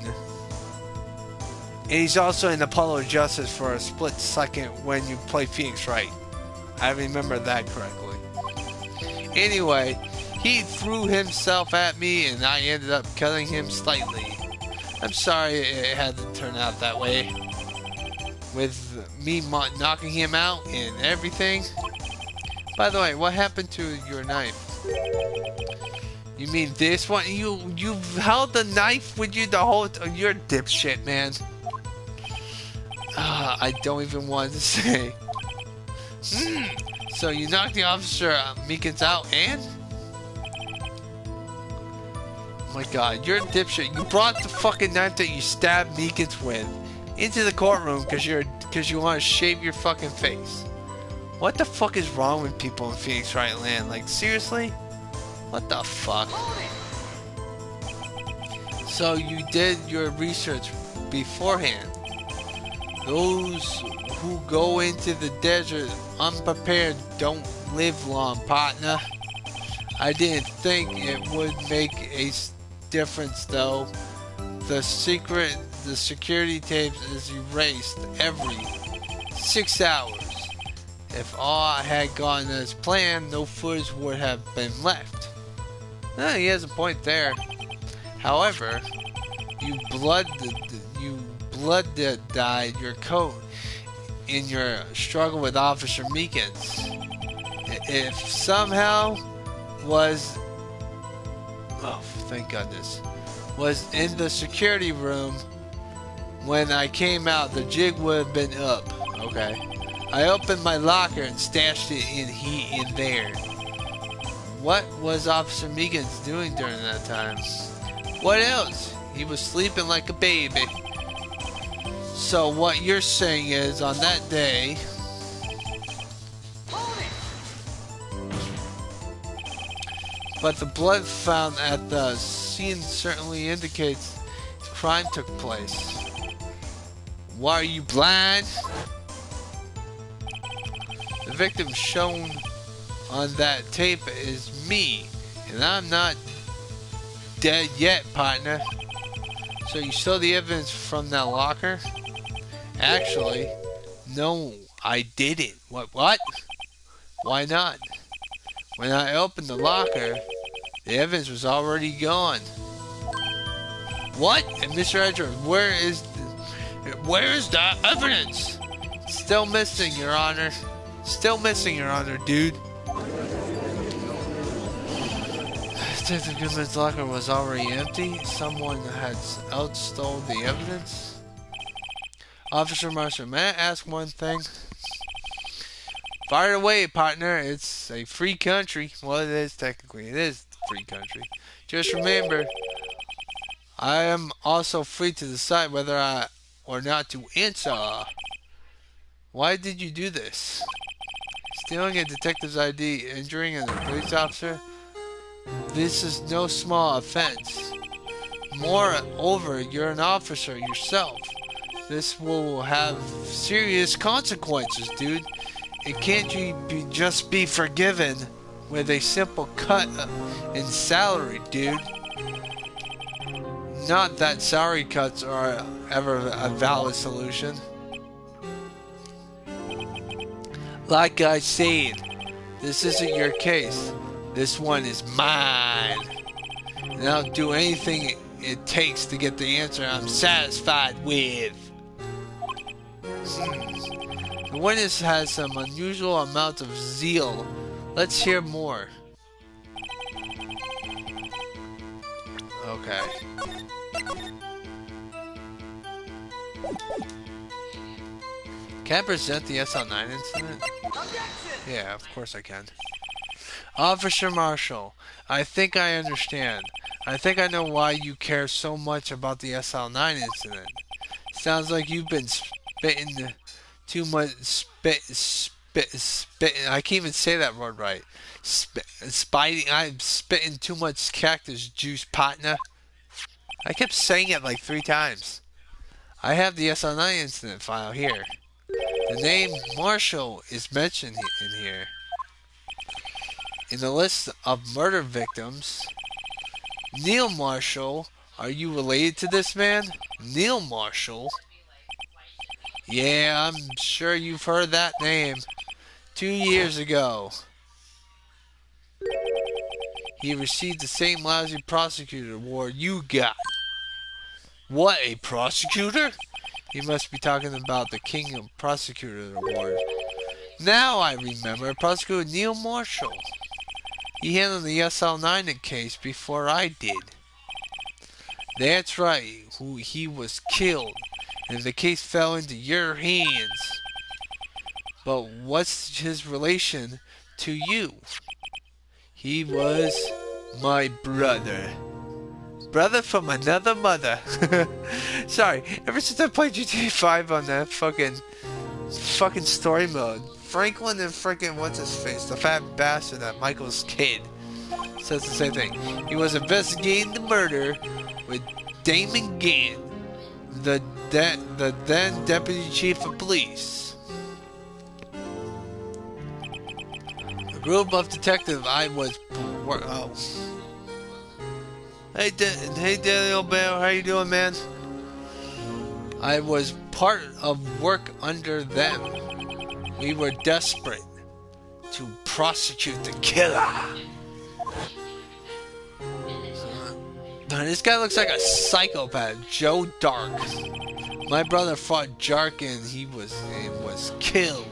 and he's also in Apollo Justice for a split second when you play Phoenix Wright. I remember that correctly. Anyway, he threw himself at me and I ended up cutting him slightly. I'm sorry it had to turn out that way, with me knocking him out and everything. By the way, what happened to your knife? You mean this one? You've held the knife with you the whole time? You're a dipshit, man. I don't even want to say. So you knocked the Officer Meekins out and? Oh my god, you're a dipshit. You brought the fucking knife that you stabbed Meekins with into the courtroom because you want to shave your fucking face. What the fuck is wrong with people in Phoenix Wright land? Like, seriously? What the fuck? So you did your research beforehand. Those who go into the desert unprepared don't live long, partner. I didn't think it would make a difference though. The security tapes is erased every 6 hours. If all had gone as planned, no footage would have been left. He has a point there. However, you blood dyed your coat in your struggle with Officer Meekins. If somehow was, oh thank goodness, was in the security room when I came out, the jig would have been up. Okay. I opened my locker and stashed it in there. What was Officer Meekins doing during that time? What else? He was sleeping like a baby. So what you're saying is, on that day, but the blood found at the scene certainly indicates the crime took place. Why are you blind? The victim shown on that tape is me, and I'm not dead yet, partner. So you saw the evidence from that locker? Actually, no, I didn't. What? Why not? When I opened the locker, the evidence was already gone. What? And Mr. Edgeworth, where is the evidence? Still missing, Your Honor. Still missing, Your Honor, dude. Detective Goodman's locker was already empty. Someone had outstole the evidence. Officer Marshall, may I ask one thing? Fire away, partner. It's a free country. Well, it is technically. It is a free country. Just remember, I am also free to decide whether or not to answer. Why did you do this? Stealing a detective's ID, injuring a police officer? This is no small offense. Moreover, you're an officer yourself. This will have serious consequences, dude. It can't just be forgiven with a simple cut in salary, dude. Not that salary cuts are ever a valid solution. Like I said, this isn't your case. This one is mine. And I'll do anything it takes to get the answer I'm satisfied with. The witness has some unusual amount of zeal. Let's hear more. Okay. Can I present the SL9 incident? Yeah, of course I can. Officer Marshall, I think I understand. I think I know why you care so much about the SL9 incident. Sounds like you've been spitting too much spitting. I can't even say that word right. I'm spitting too much cactus juice, partner. I kept saying it like 3 times. I have the SL9 incident file here. The name Marshall is mentioned in here. In the list of murder victims, Neil Marshall. Are you related to this man? Neil Marshall? Yeah, I'm sure you've heard that name. 2 years ago, he received the same lousy prosecutor award you got. What, a prosecutor? He must be talking about the King of Prosecutor Award. Now I remember, Prosecutor Neil Marshall. He handled the SL9 case before I did. That's right, he was killed, and the case fell into your hands. But what's his relation to you? He was my brother. Brother from another mother. Sorry, ever since I played GTA 5 on that fucking story mode, Franklin and freaking what's his face, the fat bastard that Michael's kid, says the same thing. He was investigating the murder with Damon Gant, the then deputy chief of police. A group of detectives I was. Oh. Hey Daniel Bell, how you doing, man? I was part of work under them. We were desperate to prosecute the killer. This guy looks like a psychopath. Joe Dark. My brother fought Jarkin. He was killed.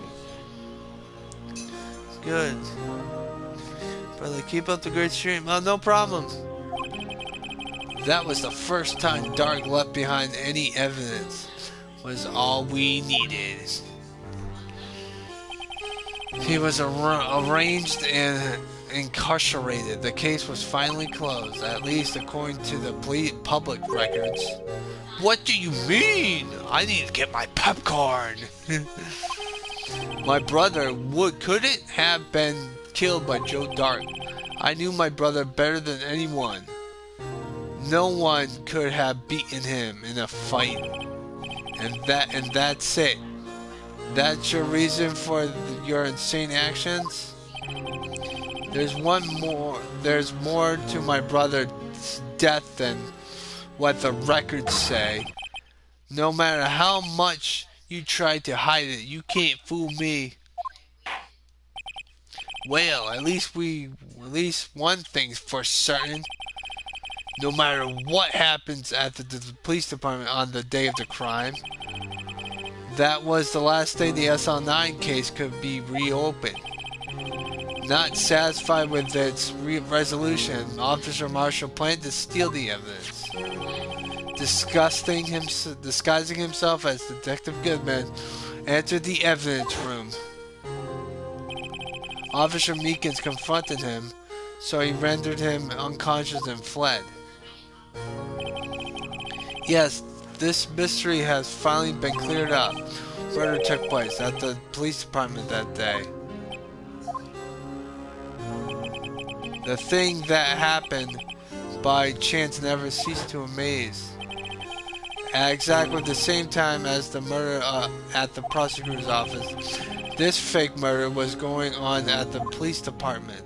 Good. Brother, keep up the great stream. Oh, no problem. That was the first time Dark left behind any evidence. Was all we needed. He was arranged and incarcerated. The case was finally closed, at least according to the public records. What do you mean? I need to get my popcorn. My brother couldn't have been killed by Joe Dark. I knew my brother better than anyone. No one could have beaten him in a fight. And that's it. That's your reason for your insane actions? There's more to my brother's death than what the records say. No matter how much you try to hide it, you can't fool me. Well, at least one thing's for certain. No matter what happens at the police department on the day of the crime, that was the last day the SL9 case could be reopened. Not satisfied with its resolution, Officer Marshall planned to steal the evidence. Disguising himself as Detective Goodman, entered the evidence room. Officer Meekins confronted him, so he rendered him unconscious and fled. Yes, this mystery has finally been cleared up. Murder took place at the police department that day. The thing that happened by chance never ceased to amaze. At exactly the same time as the murder at the prosecutor's office, this fake murder was going on at the police department.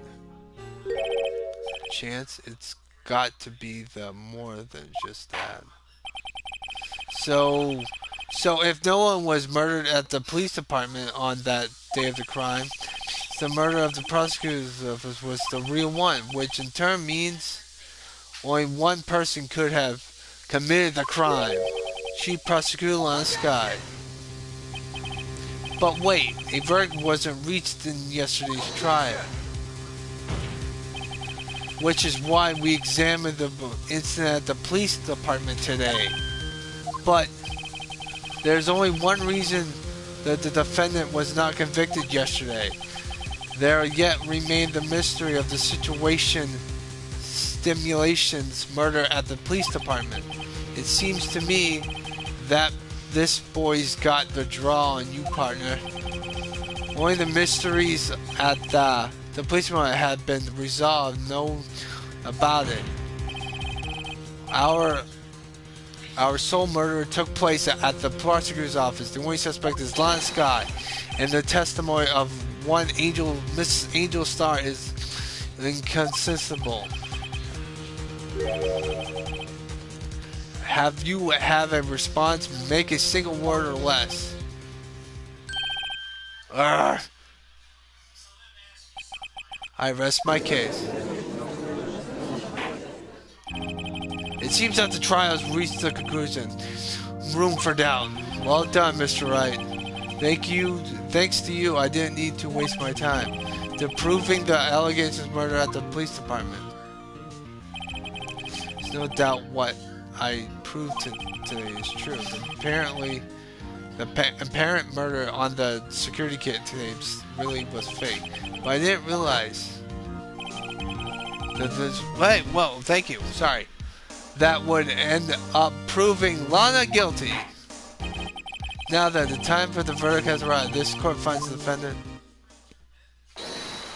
Chance? It's got to be more than just that. So if no one was murdered at the police department on that day of the crime, the murder of the prosecutor's office was the real one, which in turn means only one person could have committed the crime. Chief Prosecutor Lana Sky. But wait, a verdict wasn't reached in yesterday's trial. Which is why we examined the incident at the police department today. But there's only one reason that the defendant was not convicted yesterday. There yet remained the mystery of the situation stimulation's murder at the police department. It seems to me that this boy's got the draw on you, partner. Only the mysteries at the police department have been resolved. Know about it. Our sole murder took place at the prosecutor's office. The only suspect is Lana Scott, and the testimony of one Miss Angel Star is inconsistent. Have you have a response? Make a single word or less. I rest my case. It seems that the trial has reached the conclusion. Room for doubt. Well done, Mr. Wright. Thanks to you, I didn't need to waste my time to proving the allegations of murder at the police department. There's no doubt what I proved today is true. The apparent murder on the security kit today really was fake. But I didn't realize that thank you. Sorry. That would end up proving Lana guilty. Now that the time for the verdict has arrived, this court finds the defendant.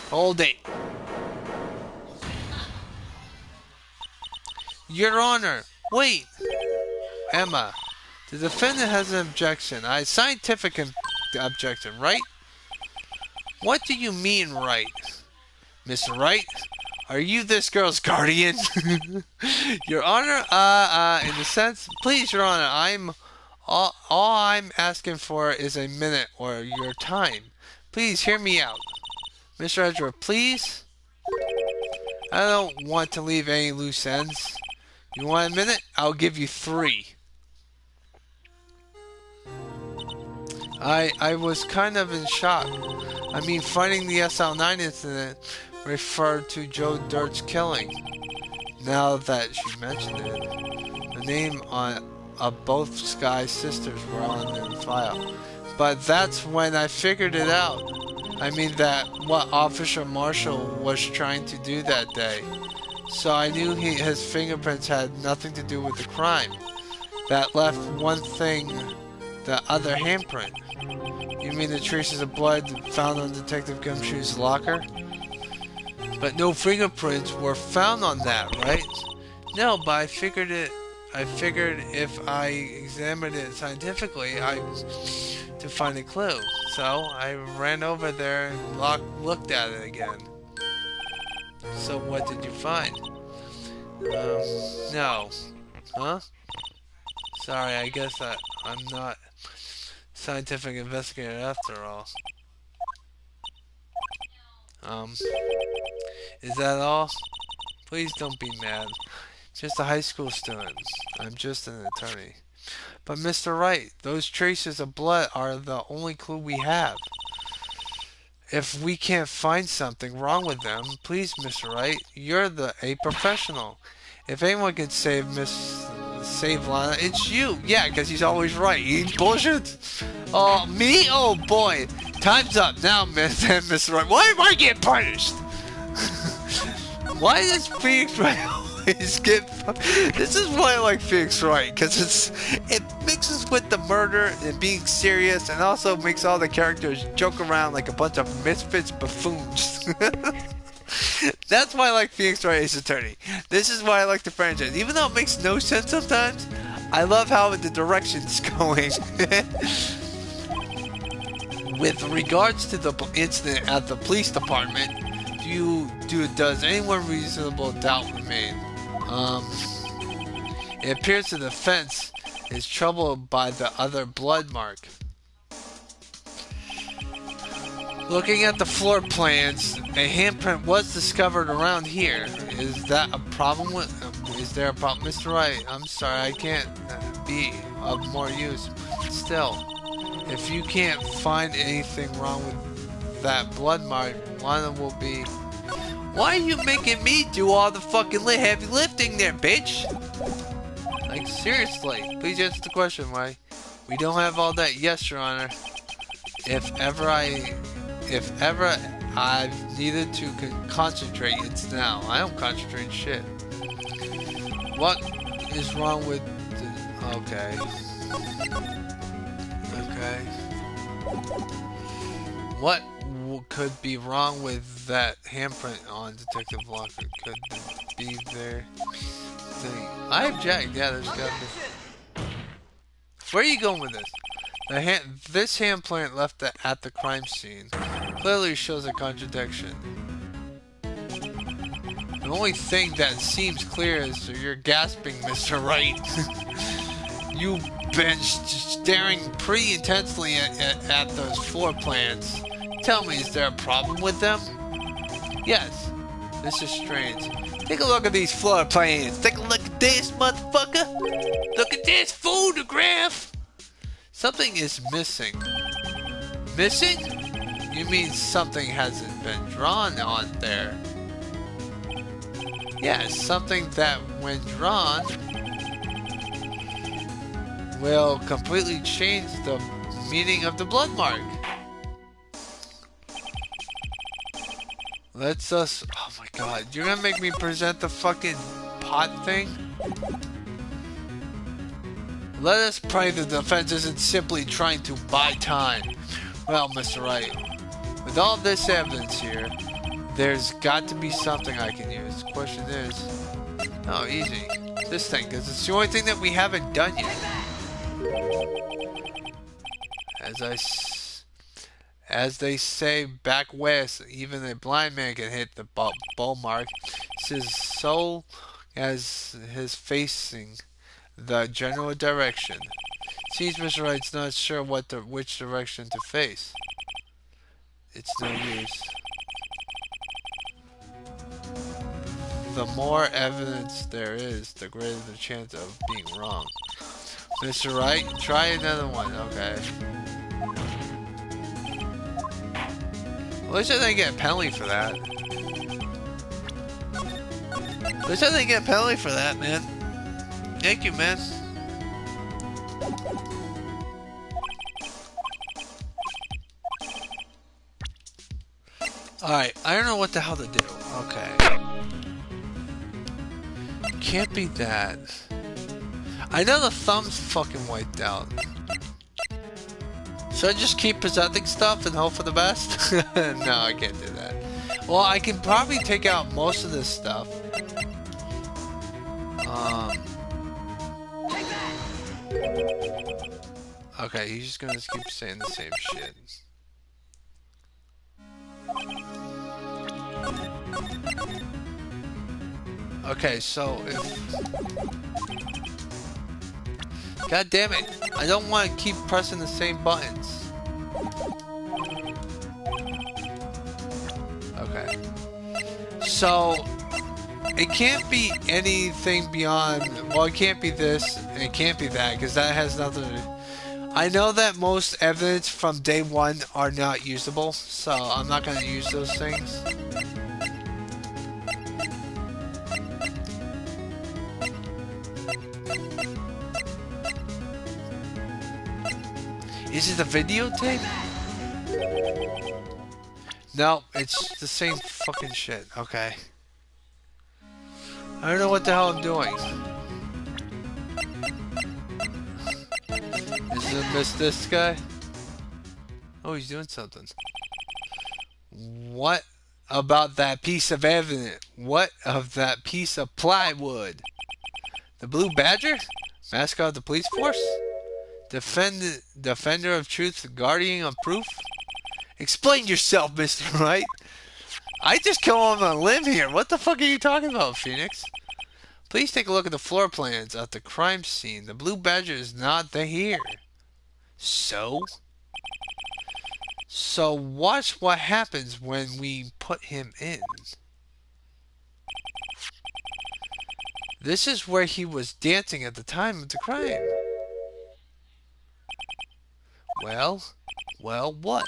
Hold it. Your Honor, wait. Emma, the defendant has an objection. A scientific objection, right? What do you mean, right? Mr. Wright, are you this girl's guardian? Your Honor, in a sense, please, Your Honor, all I'm asking for is a minute or your time. Please hear me out. Mr. Edgeworth, please? I don't want to leave any loose ends. You want a minute? I'll give you 3. I was kind of in shock. I mean, finding the SL9 incident referred to Joe Dirt's killing. Now that she mentioned it, the name of both Sky's sisters were on the file. But that's when I figured it out. I mean that what Officer Marshall was trying to do that day. So I knew his fingerprints had nothing to do with the crime. That left one thing, the other handprint. You mean the traces of blood found on Detective Gumshoe's locker? But no fingerprints were found on that, right? No, but I figured if I examined it scientifically, to find a clue. So I ran over there and looked at it again. So what did you find? No. Huh? Sorry, I guess I'm not scientific investigator after all. Is that all? Please don't be mad. Just a high school student. I'm just an attorney. But Mr. Wright, those traces of blood are the only clue we have. If we can't find something wrong with them, please, Mr. Wright, you're a professional. If anyone can save Lana, it's you. Yeah, because he's always right. He bullshit. Oh, me? Oh boy. Time's up now, Mr. Wright. Why am I getting punished? Why does Phoenix Wright always get... This is why I like Phoenix Wright, because it mixes with the murder and being serious, and also makes all the characters joke around like a bunch of misfits buffoons. That's why I like Phoenix Wright Ace Attorney. This is why I like the franchise. Even though it makes no sense sometimes, I love how the direction's going. With regards to the incident at the police department, does anyone reasonable doubt remain? It appears the defense is troubled by the other blood mark. Looking at the floor plans, a handprint was discovered around here. Is there a problem, Mr. Wright? I'm sorry, I can't be of more use. Still, if you can't find anything wrong with that blood mark, Lana will be... Why are you making me do all the fucking heavy lifting there, bitch? Like, seriously, please answer the question, why? We don't have all that. Yes, Your Honor. If ever I've needed to concentrate, it's now. I don't concentrate shit. What is wrong with the... Okay. What could be wrong with that handprint on Detective Locker? Could it be their thing? I object. Yeah, there's gotta be. Where are you going with this? This handprint left at the crime scene clearly shows a contradiction. The only thing that seems clear is you're gasping, Mr. Wright. You've been staring pretty intensely at those floor plans. Tell me, is there a problem with them? Yes. This is strange. Take a look at these floor plans. Take a look at this, motherfucker. Look at this photograph. Something is missing. Missing? You mean something hasn't been drawn on there? Yes, something that when drawn will completely change the meaning of the blood mark. Oh my god, you're gonna make me present the fucking pot thing? Let us pray the defense isn't simply trying to buy time. Well, Mr. Wright, with all this evidence here, there's got to be something I can use. The question is, oh, easy. This thing, because it's the only thing that we haven't done yet. As they say back west, even a blind man can hit the ball mark. So as his facing the general direction. Seems Mr. Wright's not sure which direction to face. It's no use. The more evidence there is, the greater the chance of being wrong. Mr. Wright, try another one. Okay. At least I didn't get a penalty for that. At least I didn't get a penalty for that, man. Thank you, man. Alright, I don't know what the hell to do. Okay. Can't be that. I know the thumb's fucking wiped out. Should I just keep presenting stuff and hope for the best? No, I can't do that. Well, I can probably take out most of this stuff. Okay, he's just gonna keep saying the same shit. Okay, so if... God damn it! I don't want to keep pressing the same buttons. Okay. So, it can't be anything beyond... Well, it can't be this, and it can't be that, because that has nothing to do... I know that most evidence from day one are not usable, so I'm not going to use those things. Is it a videotape? No, it's the same fucking shit. Okay. I don't know what the hell I'm doing. Is it miss this guy? Oh, he's doing something. What about that piece of evidence? What of that piece of plywood? The Blue Badger? Mascot of the police force? Defender of truth, guardian of proof? Explain yourself, Mr. Wright. I just go on a limb here. What the fuck are you talking about, Phoenix? Please take a look at the floor plans at the crime scene. The Blue Badger is not here. So? So watch what happens when we put him in. This is where he was dancing at the time of the crime. Well, what?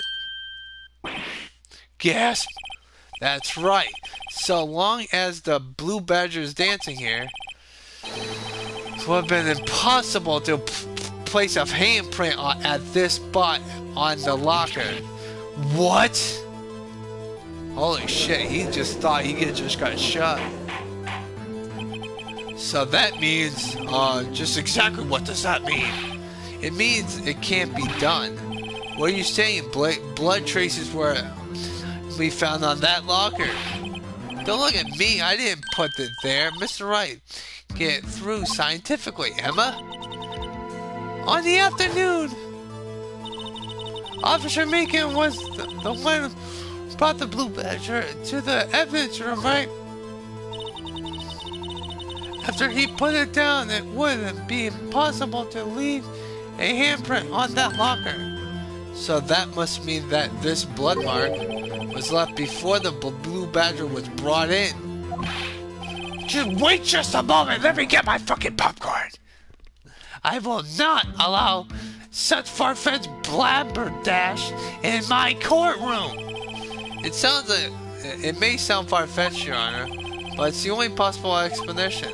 Gasp! That's right. So long as the Blue Badger is dancing here, it would have been impossible to place a handprint at this spot on the locker. What? Holy shit, he just thought he just got shot. So that means, just exactly what does that mean? It means it can't be done. What are you saying? Blood traces were we found on that locker. Don't look at me. I didn't put it there. Mr. Wright, get through scientifically. Emma? On the afternoon, Officer Macon was the one who brought the Blue Badger to the evidence room, right? After he put it down, it wouldn't be impossible to leave a handprint on that locker. So that must mean that this blood mark was left before the Blue Badger was brought in. Just wait just a moment. Let me get my fucking popcorn. I will not allow such far-fetched blabberdash in my courtroom. It sounds like it may sound far-fetched, Your Honor, but it's the only possible explanation.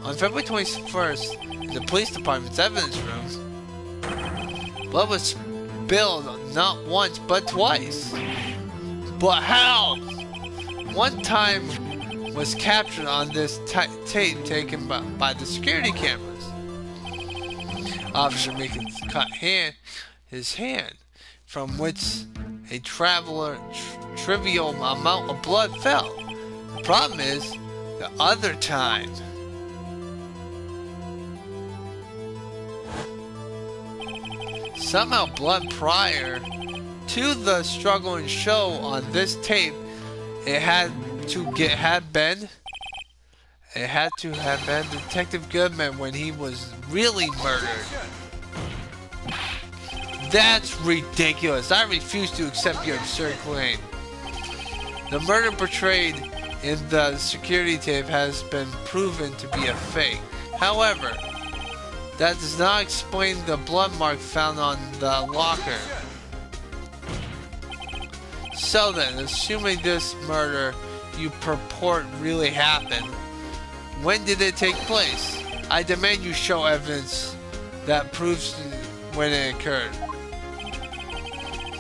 On February 21st, in the police department's evidence room, blood was spilled not once but twice. But how? One time was captured on this tape taken by the security cameras. Officer Macon cut his hand, from which a trivial amount of blood fell. The problem is, the other time. Somehow blood prior to the struggle and show on this tape, it had to have been Detective Goodman when he was really murdered. That's ridiculous. I refuse to accept your absurd claim. The murder portrayed in the security tape has been proven to be a fake. However, that does not explain the blood mark found on the locker. So then, assuming this murder you purport really happened, when did it take place? I demand you show evidence that proves when it occurred.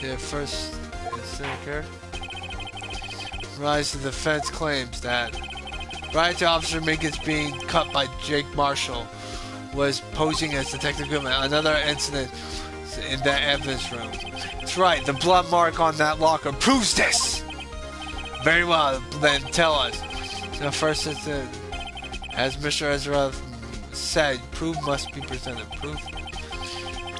The first incident occurred? Rise to the defense claims that Wright Officer Meekins being cut by Jake Marshall was posing as Detective Goodman. Another incident in that evidence room. That's right, the blood mark on that locker proves this! Very well, then tell us. The first incident, as Mr. Ezra said, proof must be presented. Proof?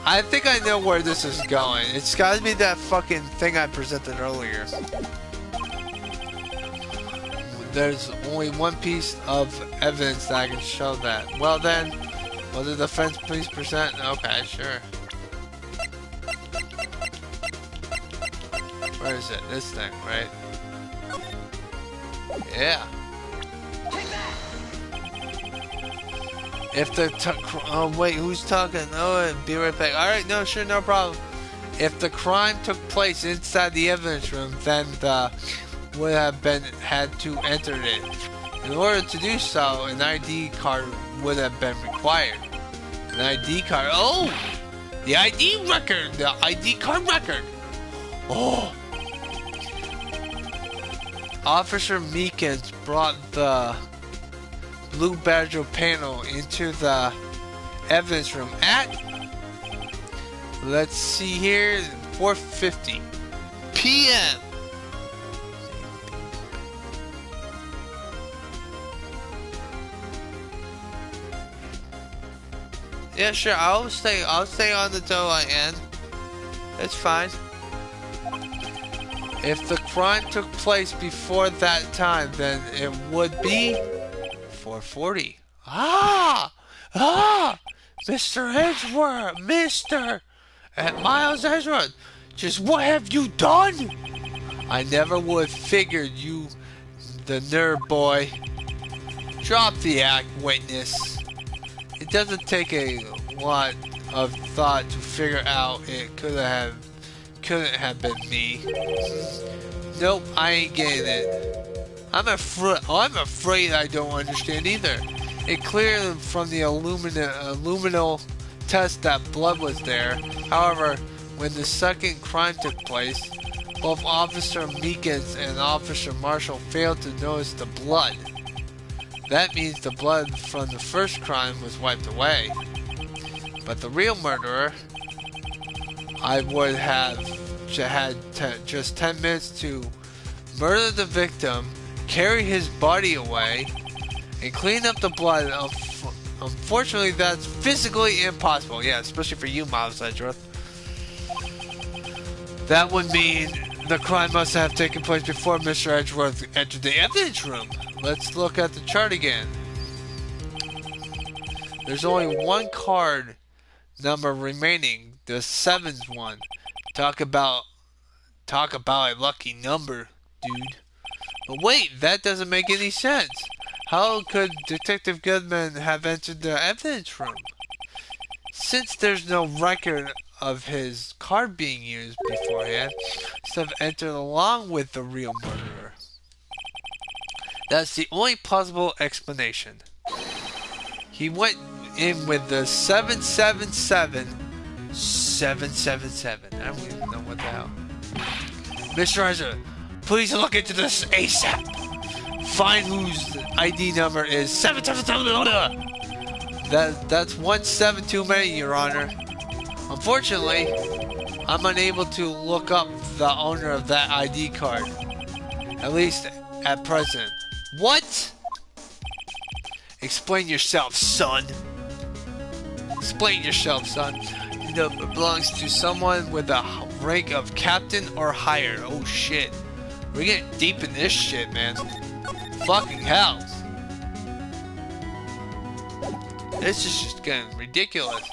I think I know where this is going. It's gotta be that fucking thing I presented earlier. There's only one piece of evidence that I can show that. Well then, will the defense please present? Okay, sure. Where is it? This thing, right? Yeah. If the oh wait, who's talking? Oh, be right back. All right, no, sure, no problem. If the crime took place inside the evidence room, then the would have been had to enter it. In order to do so, an ID card would have been required. An ID card. Oh, the ID record. The ID card record. Oh. Officer Meekins brought the Blue Badger panel into the evidence room at, let's see here, 4:50 p.m. Yeah, sure. I'll stay on the till I end. It's fine. If the crime took place before that time, then it would be 4:40. Mr. Edgeworth, Miles Edgeworth, just what have you done? I never would figured you, the nerd boy. Drop the act, witness. It doesn't take a lot of thought to figure out it couldn't have been me. Nope, I ain't getting it. I'm afraid I don't understand either. It cleared from the luminal test that blood was there. However, when the second crime took place, both Officer Meekins and Officer Marshall failed to notice the blood. That means the blood from the first crime was wiped away. But the real murderer, I would have had just 10 minutes to murder the victim, carry his body away, and clean up the blood. Unfortunately, that's physically impossible. Yeah, especially for you, Miles Edgeworth. That would mean the crime must have taken place before Mr. Edgeworth entered the evidence room. Let's look at the chart again. There's only one card number remaining, the 7th one. Talk about a lucky number, dude. But wait, that doesn't make any sense. How could Detective Goodman have entered the evidence room? Since there's no record of his card being used beforehand, must have entered along with the real murderer. That's the only plausible explanation. He went in with the 777. 777. I don't even know what the hell. Mr. Ezra, please look into this ASAP. Find whose ID number is 777. That's 17 too many, Your Honor. Unfortunately, I'm unable to look up the owner of that ID card. At least at present. What? Explain yourself, son. Explain yourself, son. It belongs to someone with a rank of captain or higher. Oh shit. We're getting deep in this shit, man. Fucking hell. This is just getting ridiculous.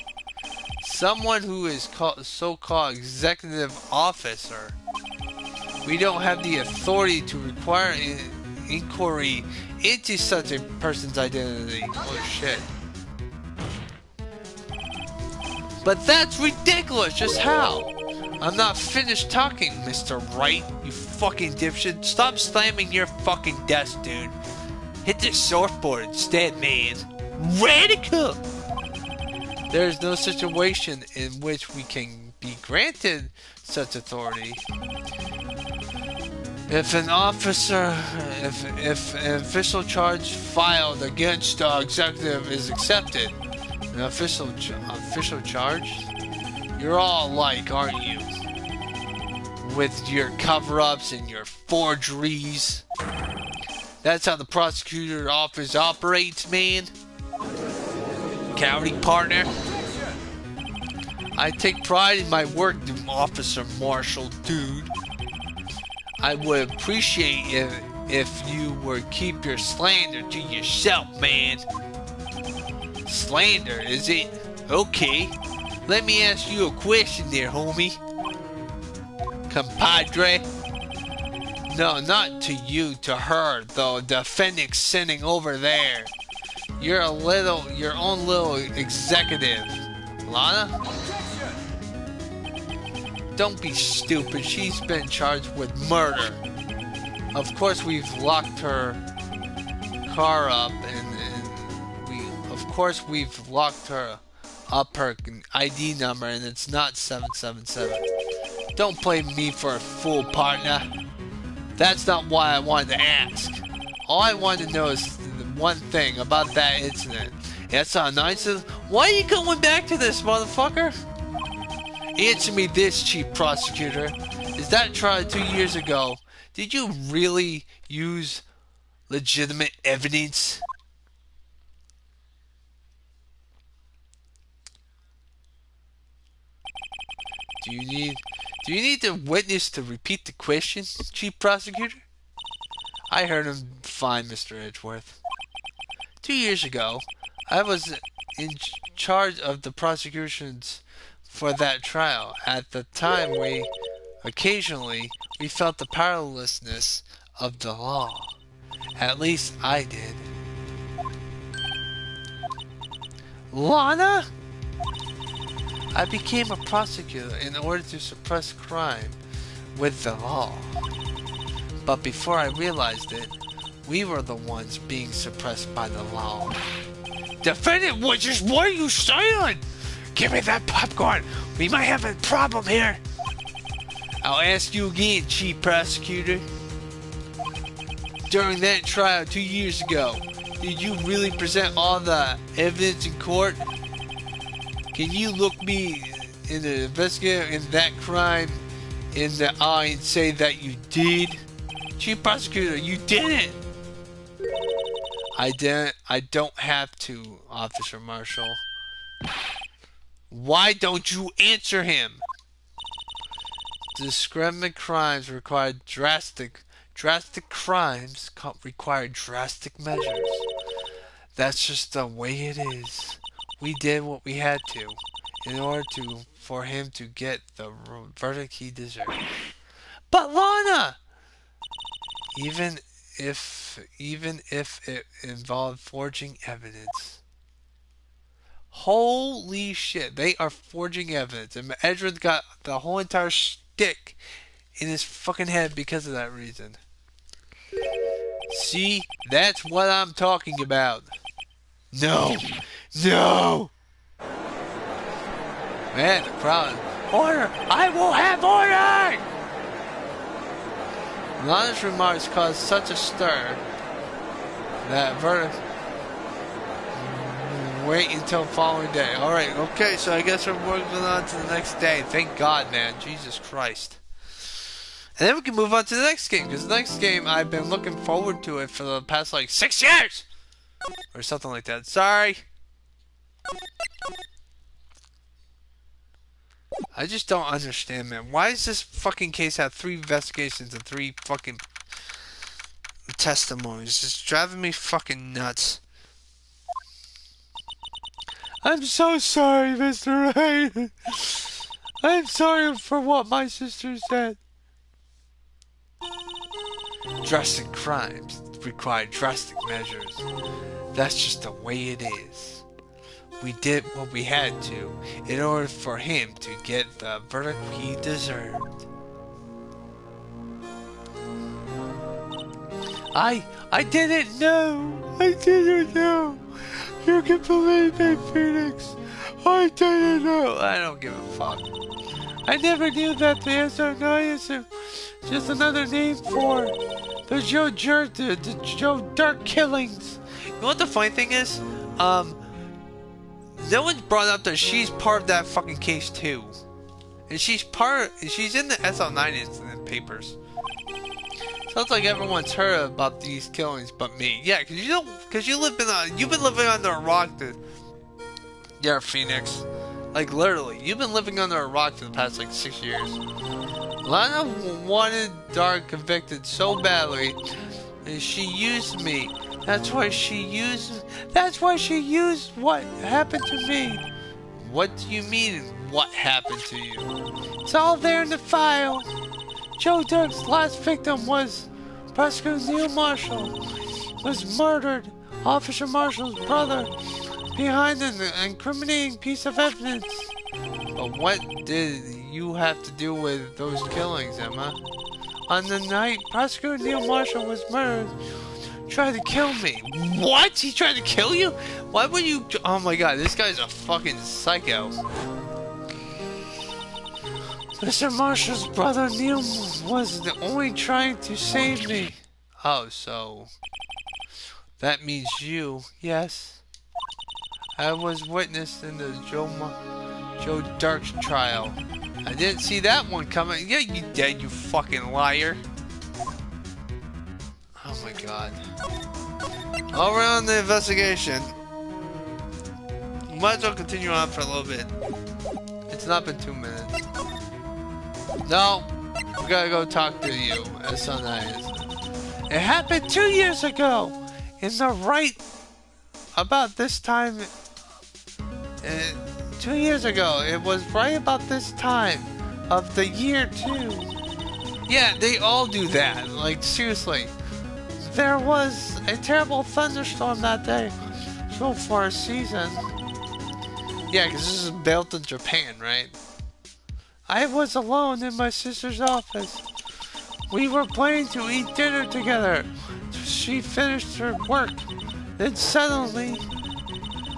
Someone who is so-called executive officer. We don't have the authority to require inquiry into such a person's identity. Oh shit. But that's ridiculous. Just how? I'm not finished talking, Mr. Wright, you fucking dipshit. Stop slamming your fucking desk, dude. Hit the surfboard instead, man. Radical! There is no situation in which we can be granted such authority. If an official charge filed against the executive is accepted, an official charge? You're all alike, aren't you? With your cover-ups and your forgeries. That's how the prosecutor office operates, man. County partner. I take pride in my work, Officer Marshall, dude. I would appreciate if you would keep your slander to yourself, man. Slander, is it? Okay. Let me ask you a question there, homie. Compadre. No, not to you, to her, though. The Phoenix sitting over there. You're your own little executive. Lana? Don't be stupid. She's been charged with murder. Of course, we've locked her car up, we've locked her up her ID number, and it's not 777. Don't play me for a fool, partner. That's not why I wanted to ask. All I wanted to know is the one thing about that incident. That's not nice. Why are you going back to this, motherfucker? Answer me this, Chief Prosecutor. Is that trial 2 years ago? Did you really use legitimate evidence? Do you need the witness to repeat the question, Chief Prosecutor? I heard him fine, Mr. Edgeworth. 2 years ago, I was in charge of the prosecutions for that trial. At the time, occasionally felt the powerlessness of the law. At least I did. Lana? I became a prosecutor in order to suppress crime with the law. But before I realized it, we were the ones being suppressed by the law. Defendant Witches, what are you saying? Give me that popcorn. We might have a problem here. I'll ask you again, Chief Prosecutor. During that trial 2 years ago, did you really present all the evidence in court? Can you look me in the investigator in that crime in the eye and say that you did? Chief Prosecutor, you didn't. I didn't. I don't have to, Officer Marshall. Why don't you answer him? Discriminatory crimes require drastic crimes require drastic measures. That's just the way it is. We did what we had to in order for him to get the verdict he deserved. But Lana, even if it involved forging evidence. Holy shit, they are forging evidence. And Edward got the whole entire shtick in his fucking head because of that reason. See, that's what I'm talking about. No. No! Man, the crowd. Order! I will have order! Lana's remarks caused such a stir that verdict. Wait until following day. Alright, okay, so I guess we're moving on to the next day. Thank God, man. Jesus Christ. And then we can move on to the next game, because the next game, I've been looking forward to it for the past, like, 6 years! Or something like that. Sorry. I just don't understand, man. Why does this fucking case have 3 investigations and 3 fucking testimonies? It's driving me fucking nuts. I'm so sorry, Mr. Wright. I'm sorry for what my sister said. Drastic crimes require drastic measures. That's just the way it is. We did what we had to in order for him to get the verdict he deserved. I didn't know. I didn't know. You can believe me, Phoenix. I didn't know. I don't give a fuck. I never knew that the SR9 is just another name for the Joe Dirt killings. You know what the funny thing is? No one's brought up that she's part of that fucking case too. And she's in the SL9 incident papers. Sounds like everyone's heard about these killings but me. Yeah, cause you've been living under a rock yeah, Phoenix. Like literally, you've been living under a rock for the past like 6 years. Lana wanted Dark convicted so badly, and she used me. That's why she used what happened to me. What do you mean, what happened to you? It's all there in the file. Joe Dirk's last victim was Prosecutor Neil Marshall. Was murdered. Officer Marshall's brother behind an incriminating piece of evidence. But what did you have to do with those killings, Emma? On the night Prosecutor Neil Marshall was murdered, tried to kill me. What? He tried to kill you? Why would you? Oh my god, this guy's a fucking psycho. Mr. Marshall's brother Neil was the only trying to save me. Oh, so that means you, yes. I was witness in the Joe Dark's trial. I didn't see that one coming. Yeah, you dead, you fucking liar. Oh my god. All around the investigation. Might as well continue on for a little bit. It's not been 2 minutes. No, we gotta go talk to you as sunrise. It happened 2 years ago. In the right about this time. 2 years ago. It was right about this time of the year too. Yeah, they all do that. Like seriously. There was a terrible thunderstorm that day. So for a season. Yeah, because this is built in Japan, right? I was alone in my sister's office. We were planning to eat dinner together. She finished her work. Then suddenly,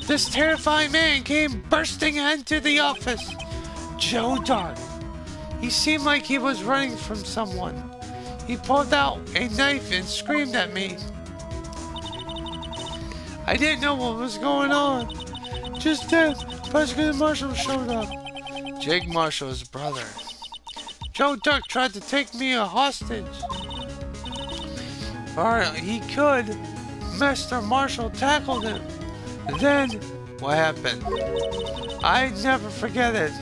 this terrifying man came bursting into the office. Joe Dark. He seemed like he was running from someone. He pulled out a knife and screamed at me. I didn't know what was going on. Just then, President Marshall showed up. Jake Marshall's brother. Joe Dark tried to take me a hostage. Or he could. Mr. Marshall tackled him. Then, what happened? I never forget it.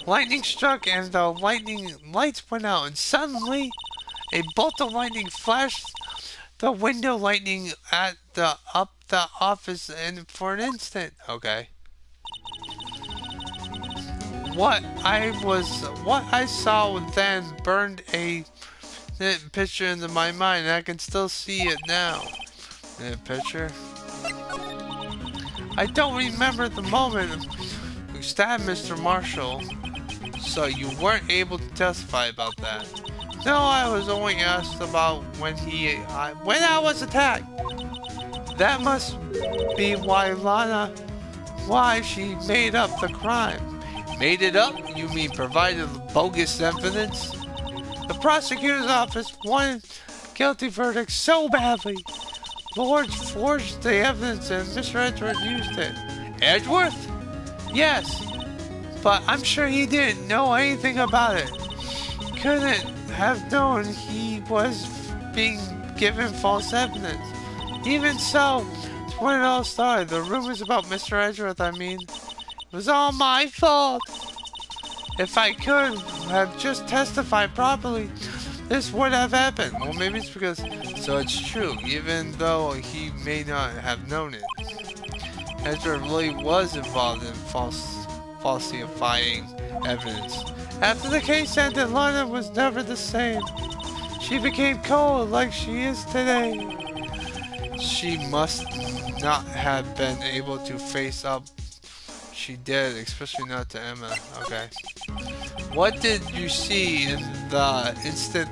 Lightning struck and the lightning lights went out, and suddenly a bolt of lightning flashed the window, lightning at the office, and for an instant. Okay. What I saw then burned a picture into my mind, and I can still see it now. That picture. I don't remember the moment who stabbed Mr. Marshall, so you weren't able to testify about that. No, I was only asked about when I was attacked. That must be why she made up the crime. Made it up? You mean provided bogus evidence? The prosecutor's office wanted guilty verdict so badly. Lords forged the evidence and Mr. Edgeworth used it. Edgeworth? Yes, but I'm sure he didn't know anything about it. Couldn't have known he was being given false evidence. Even so, it's when it all started. The rumors about Mr. Edgeworth, I mean. It was all my fault. If I could have just testified properly, this would have happened. Well, maybe it's because... So it's true, even though he may not have known it. Edgeworth really was involved in falsifying evidence. After the case ended, Lana was never the same. She became cold like she is today. She must not have been able to face up. She did, especially not to Emma. Okay. What did you see in the instant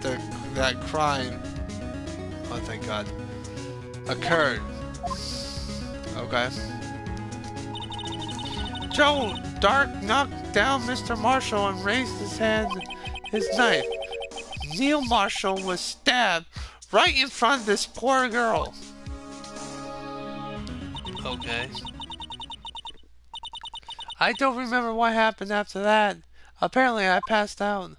that crime, oh thank God, occurred? Okay. Joe Dark knocked down Mr. Marshall and raised his knife. Neil Marshall was stabbed right in front of this poor girl. Okay. I don't remember what happened after that. Apparently I passed out.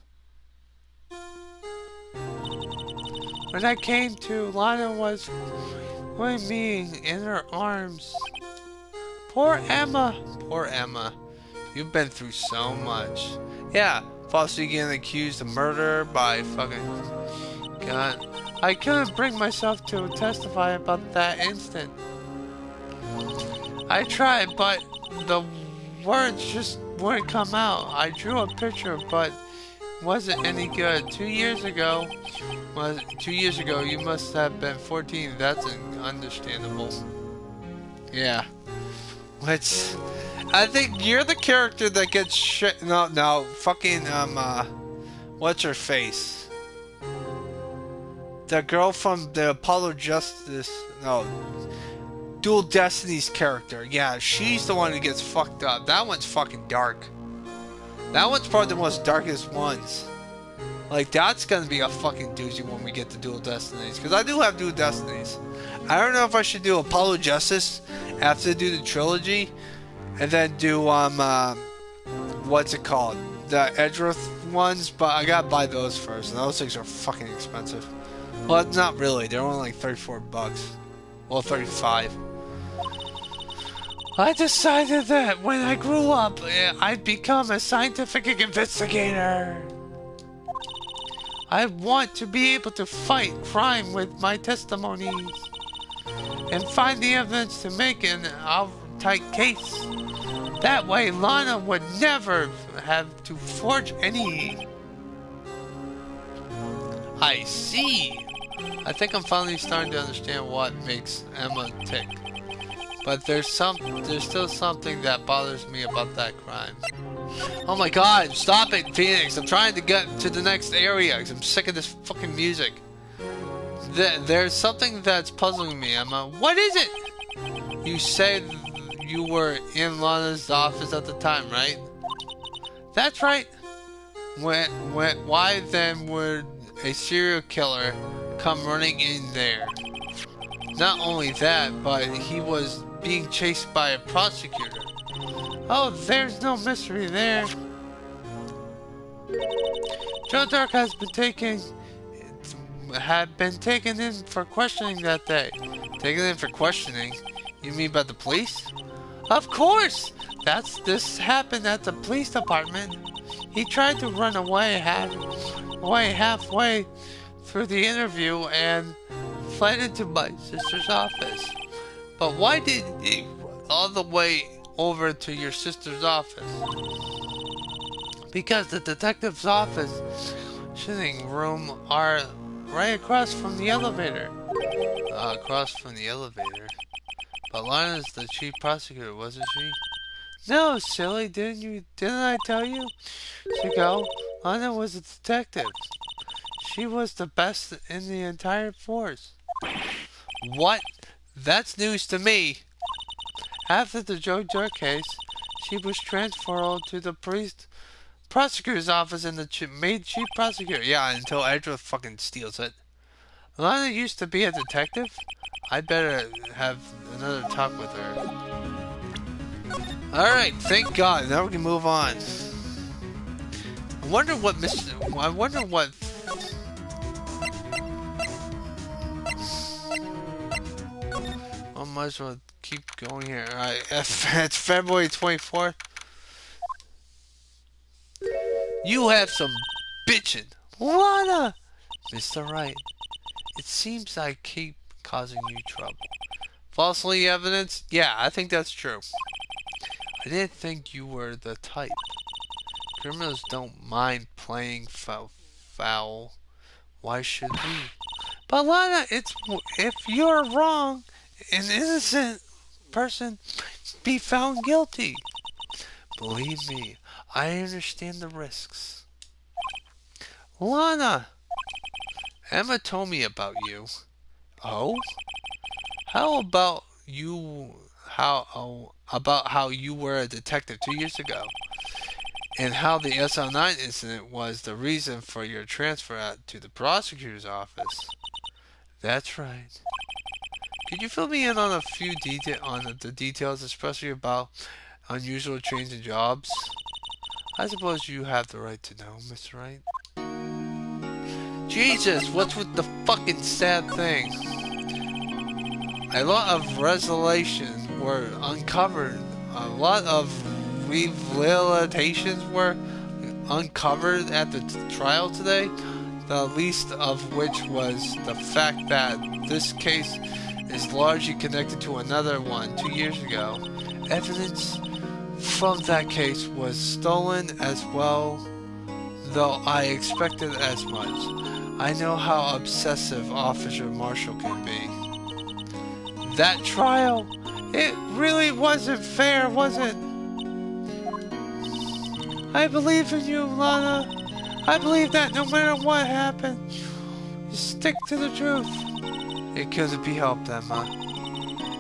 When I came to, Lana was with me in her arms. Poor Emma. Poor Emma. You've been through so much. Yeah, falsely getting accused of murder by fucking... God. I couldn't bring myself to testify about that instant. I tried, but the words just wouldn't come out. I drew a picture, but wasn't any good. 2 years ago, you must have been 14. That's understandable. Yeah. Which, I think you're the character that gets shit. No, fucking, what's her face? The girl from the Apollo Justice, no, Dual Destiny's character. Yeah, she's the one who gets fucked up. That one's fucking dark. That one's probably the most darkest ones. Like, that's gonna be a fucking doozy when we get to Dual Destinies. Because I do have Dual Destinies. I don't know if I should do Apollo Justice after I do the trilogy. And then do, what's it called? The Edgeworth ones. But I gotta buy those first. And those things are fucking expensive. Well, not really. They're only like 34 bucks. Well, 35. I decided that when I grew up, I'd become a scientific investigator. I want to be able to fight crime with my testimonies and find the evidence to make an tight case. That way, Lana would never have to forge any. I see. I think I'm finally starting to understand what makes Emma tick. But there's still something that bothers me about that crime. Oh my God, stop it, Phoenix. I'm trying to get to the next area because I'm sick of this fucking music. There's something that's puzzling me, Emma. What is it? You said you were in Lana's office at the time, right? That's right. Why then would a serial killer come running in there? Not only that, but he was being chased by a prosecutor. Oh, there's no mystery there. Joe Dark had been taken in for questioning that day. Taken in for questioning? You mean by the police? Of course! This happened at the police department. He tried to run away halfway through the interview and fled into my sister's office. But why did he all the way over to your sister's office? Because the detective's office sitting room are right across from the elevator. Across from the elevator. But Lana's the chief prosecutor, wasn't she? No, silly, didn't I tell you? Chico, Lana was a detective. She was the best in the entire force. What? That's news to me. After the Joe Dark case, she was transferred to the prosecutor's office and made chief prosecutor. Yeah, until Edgeworth fucking steals it. Lana used to be a detective? I better have another talk with her. Alright, thank God. Now we can move on. I wonder what I might as well keep going here. Alright, it's February 24th. You have some bitchin'. Lana! Mr. Wright, it seems I keep causing you trouble. Falsely evidence? Yeah, I think that's true. I didn't think you were the type. Criminals don't mind playing foul. Why should we? But Lana, if you're wrong, an innocent person be found guilty. Believe me, I understand the risks. Lana, Emma told me about you. Oh? How about you about how you were a detective 2 years ago? And how the SL9 incident was the reason for your transfer to the prosecutor's office. That's right. Could you fill me in on a few the details, especially about unusual change in jobs? I suppose you have the right to know, Mr. Wright. Jesus, what's with the fucking sad thing? A lot of resolutions were uncovered. A lot of rehabilitations were uncovered at the trial today. The least of which was the fact that this case is largely connected to another one 2 years ago. Evidence from that case was stolen as well, though I expected as much. I know how obsessive Officer Marshall can be. That trial, it really wasn't fair, was it? I believe in you, Lana. I believe that no matter what happened, you stick to the truth. It couldn't be helped, Emma.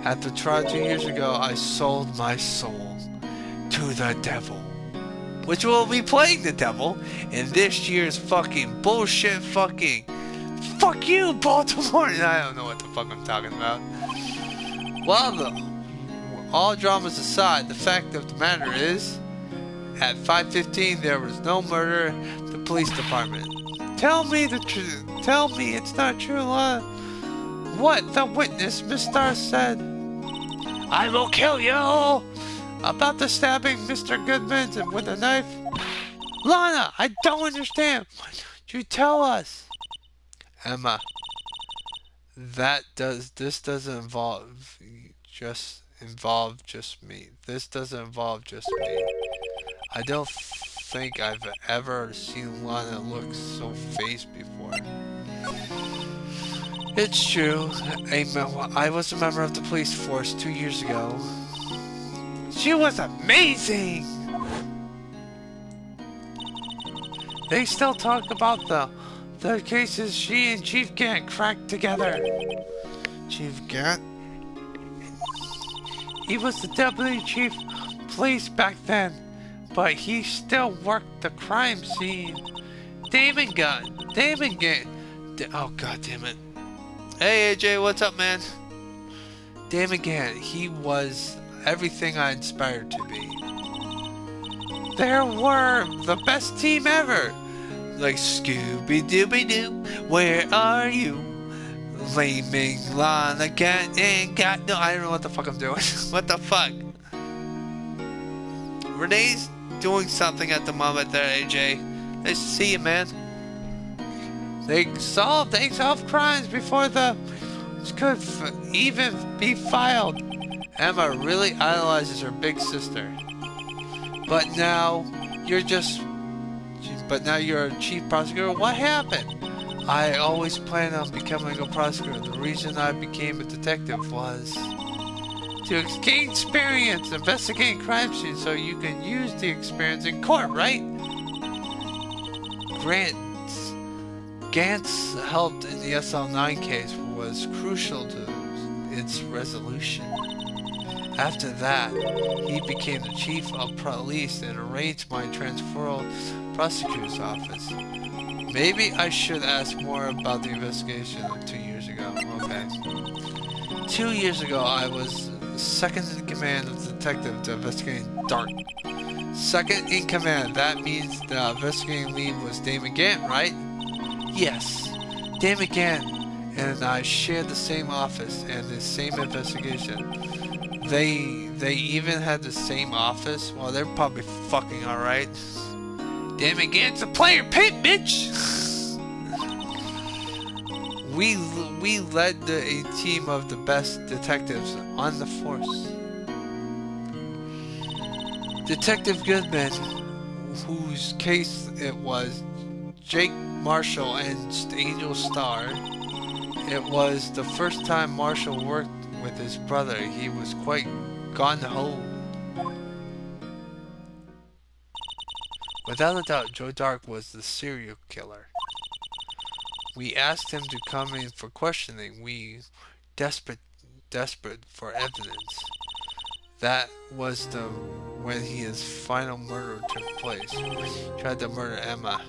At the trial 2 years ago, I sold my soul to the devil. Which will be playing the devil in this year's fucking bullshit fucking... Fuck you, Baltimore! I don't know what the fuck I'm talking about. Well, all dramas aside, the fact of the matter is, at 5:15 there was no murder in the police department. Tell me the truth. Tell me it's not true, Lana. What the witness, Miss Starr, said. I will kill you! About the stabbing Mr. Goodman with a knife. Lana, I don't understand. Why don't you tell us? Emma, this doesn't involve just me. This doesn't involve just me. I don't think I've ever seen Lana look so phased before. It's true. I was a member of the police force 2 years ago. She was amazing! They still talk about the cases she and Chief Gant cracked together. Chief Gant? He was the deputy chief of police back then, but he still worked the crime scene. Damon Gant. Oh, god damn it. Hey AJ, what's up, man? Damon Gant, he was everything I aspired to be. There were the best team ever. Like Scooby-Dooby-Doo, where are you? Flaming Lana Gant and got no, I don't know what the fuck I'm doing. What the fuck? Renee's doing something at the moment there, AJ. Nice to see you, man. They solved crimes before the could even be filed. Emma really idolizes her big sister. But now you're a chief prosecutor. What happened? I always planned on becoming a prosecutor. The reason I became a detective was to gain experience investigating crime scenes so you can use the experience in court, right? Gant's help in the SL9 case was crucial to its resolution. After that, he became the chief of police and arranged my transferal to the prosecutor's office. Maybe I should ask more about the investigation of 2 years ago. Okay. 2 years ago, I was second in command of the detective to investigating Dart. Second in command, that means the investigating lead was Damon Gant, right? Yes. Damon Gant and I shared the same office and the same investigation. They even had the same office? Well, they're probably fucking alright. Damon Gant's a player pit, bitch! We led a team of the best detectives on the force. Detective Goodman, whose case it was, Jake Marshall and Angel Starr. It was the first time Marshall worked with his brother. He was quite gung-ho. Without a doubt, Joe Dark was the serial killer. We asked him to come in for questioning. We desperate for evidence. That was when his final murder took place. He tried to murder Emma.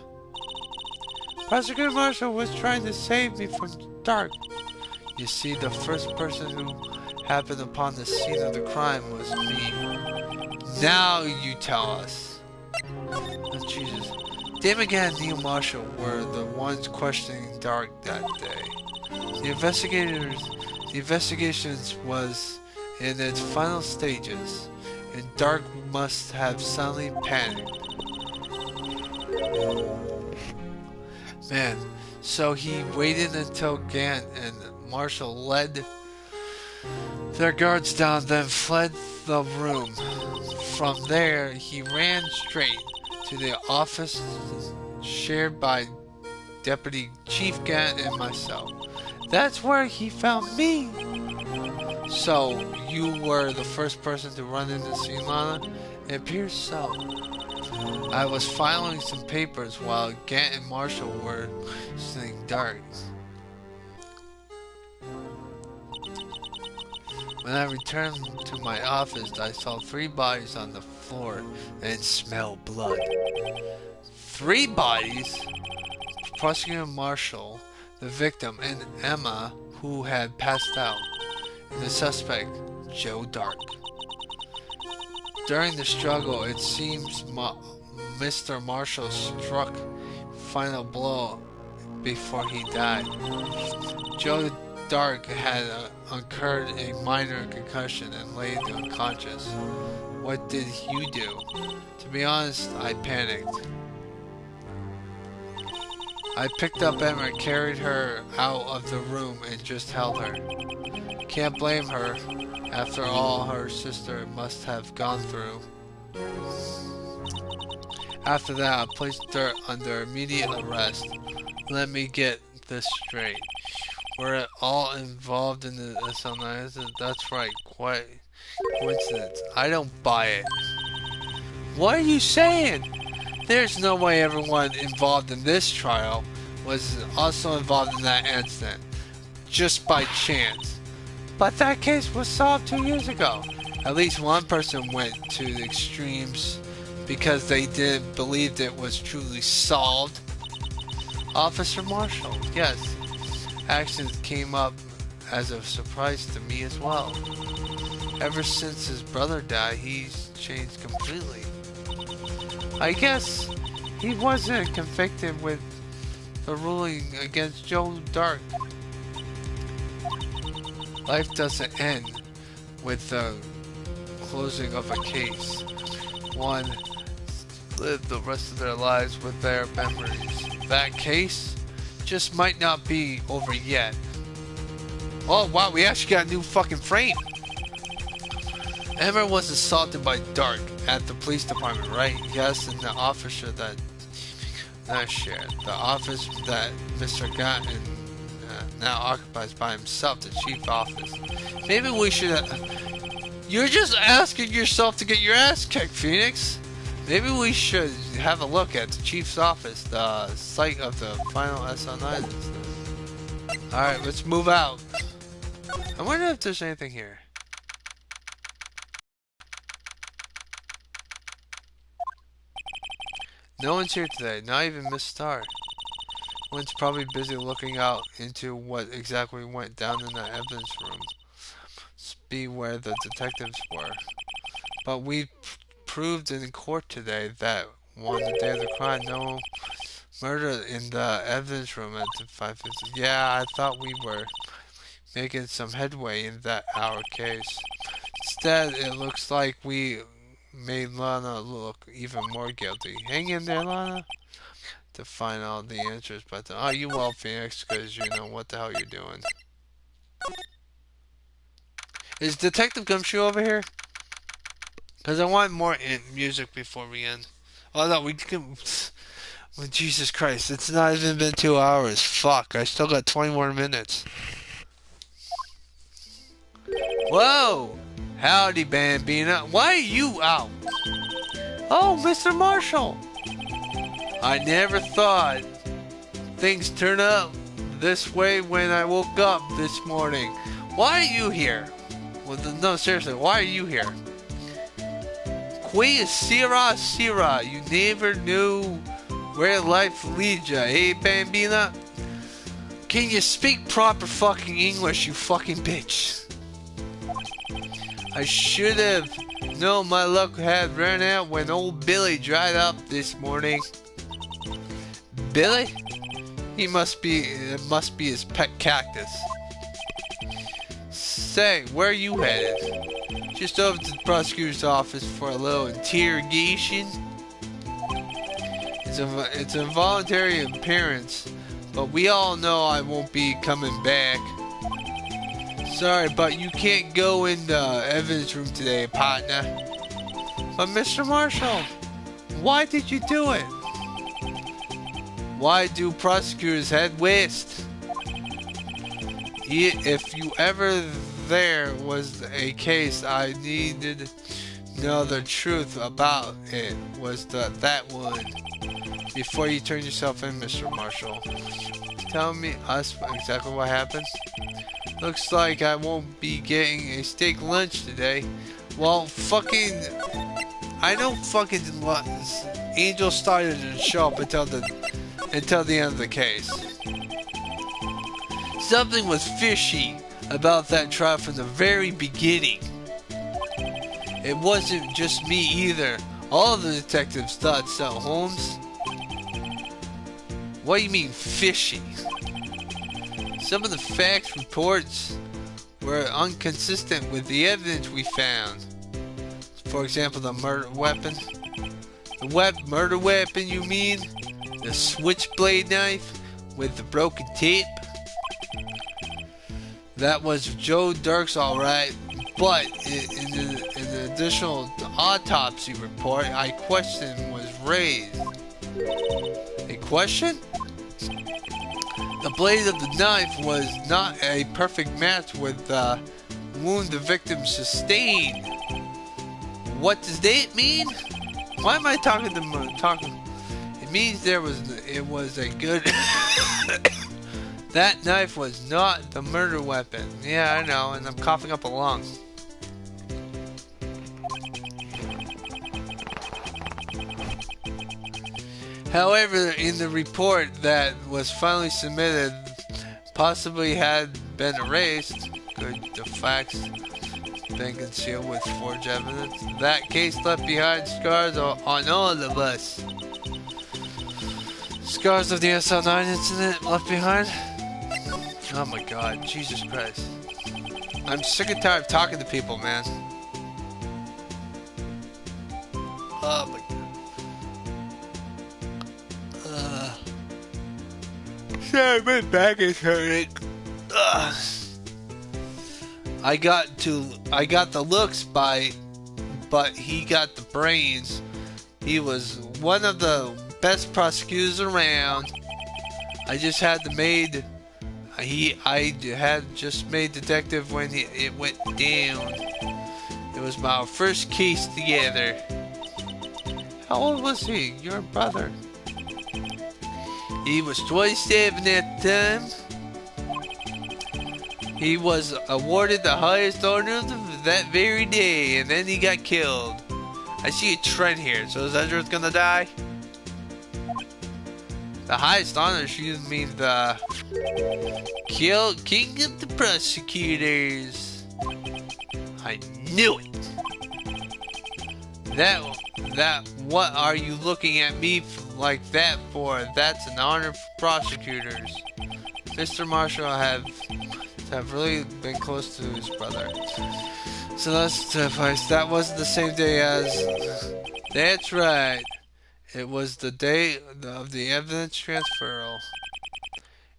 Prosecutor Marshall was trying to save me from Dark. You see, the first person who happened upon the scene of the crime was me. Now you tell us. Oh, Jesus. Damon and Neil Marshall were the ones questioning Dark that day. The investigations was in its final stages, and Dark must have suddenly panicked. Man, so he waited until Gant and Marshall led their guards down, then fled the room. From there, he ran straight to the office shared by Deputy Chief Gant and myself. That's where he found me. So, you were the first person to run into see Lana? It appears so. I was filing some papers while Gant and Marshall were sitting Dark. When I returned to my office, I saw 3 bodies on the floor and smelled blood. 3 bodies? Prosecutor Marshall, the victim, and Emma, who had passed out, and the suspect, Joe Dark. During the struggle, it seems Mr. Marshall struck final blow before he died. Joe Dark had incurred a minor concussion and laid unconscious. What did you do? To be honest, I panicked. I picked up Emma, carried her out of the room, and just held her. Can't blame her, after all her sister must have gone through. After that, I placed her under immediate arrest. Let me get this straight. We're all involved in this analysis. That's right, quite coincidence. I don't buy it. What are you saying? There's no way everyone involved in this trial was also involved in that incident, just by chance. But that case was solved 2 years ago. At least one person went to the extremes because they didn't believe it was truly solved. Officer Marshall, yes. Actions came up as a surprise to me as well. Ever since his brother died, he's changed completely. I guess he wasn't convicted with the ruling against Joe Dark. Life doesn't end with the closing of a case. One live the rest of their lives with their memories. That case just might not be over yet. Oh wow, we actually got a new fucking frame. Emma was assaulted by Dark at the police department, right? Yes, and the officer that shared. The office that Mr. Gatton now occupies by himself, the chief office. Maybe we should... you're just asking yourself to get your ass kicked, Phoenix. Maybe we should have a look at the chief's office, the site of the final SL9 incident. Alright, let's move out. I wonder if there's anything here. No one's here today, not even Miss Starr. One's probably busy looking out into what exactly went down in that evidence room. Must be where the detectives were. But we proved in court today that on the day of the crime, no murder in the evidence room at the 5:50. Yeah, I thought we were making some headway in that our case. Instead, it looks like we made Lana look even more guilty. Hang in there, Lana. To find all the answers, but oh, you will, Phoenix, because you know what the hell you're doing. Is Detective Gumshoe over here? Because I want more music before we end. Oh no, we can. Oh, Jesus Christ, it's not even been 2 hours. Fuck, I still got 20 more minutes. Whoa! Howdy, Bambina. Why are you out? Oh, Mr. Marshall. I never thought things turn out this way when I woke up this morning. Why are you here? Well, no, seriously, why are you here? Qui sera, sera. You never knew where life leads ya, eh, Bambina? Can you speak proper fucking English, you fucking bitch? I should have known my luck had run out when old Billy dried up this morning. Billy? It must be his pet cactus. Say, where are you headed? Just over to the prosecutor's office for a little interrogation. It's a voluntary appearance, but we all know I won't be coming back. Sorry, but you can't go in the evidence room today, partner. But Mr. Marshall, why did you do it? Why do prosecutors head west? If you ever there was a case I needed to know the truth about, it was that one. Before you turn yourself in, Mr. Marshall, tell me exactly what happened. Looks like I won't be getting a steak lunch today. Well, fucking, I know fucking Angel started to show up until the end of the case. Something was fishy about that trial from the very beginning. It wasn't just me either. All of the detectives thought so, Holmes. What do you mean fishy? Some of the facts reports were inconsistent with the evidence we found. For example, the murder weapon. The murder weapon, you mean? The switchblade knife with the broken tip? That was Joe Dirk's alright, but in the additional autopsy report, a question was raised. A question? The blade of the knife was not a perfect match with the wound the victim sustained. What does that mean? Why am I talking? It means it was a good. That knife was not the murder weapon. Yeah, I know, and I'm coughing up a lung. However, in the report that was finally submitted, possibly had been erased, could the facts been concealed with forged evidence? That case left behind scars on all of us. Scars of the SL9 incident left behind? Oh my god, Jesus Christ. I'm sick and tired of talking to people, man. Oh my god. Sorry, my back is hurting. I got the looks but he got the brains. He was one of the best prosecutors around. I just had just made detective when it went down. It was my first case together. How old was he? Your brother? He was 27 at the time. He was awarded the highest honor of that very day, and then he got killed. I see a trend here. So is Edward gonna die? The highest honor, she means the king of the prosecutors. I knew it. That what are you looking at me like that for? That's an honor for prosecutors. Mr. Marshall have really been close to his brother. So that's the advice. That wasn't the same day as. That's right. It was the day of the evidence transferal.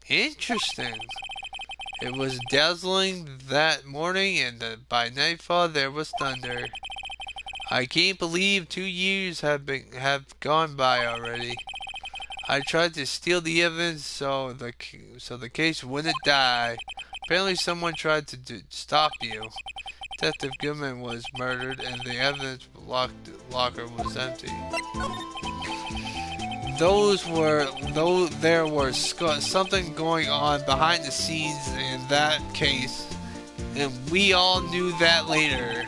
Interesting. It was dazzling that morning, and by nightfall there was thunder. I can't believe 2 years have gone by already. I tried to steal the evidence so the case wouldn't die. Apparently someone tried to stop you. Detective Goodman was murdered and the evidence locker was empty. Though there was something going on behind the scenes in that case, and we all knew that later.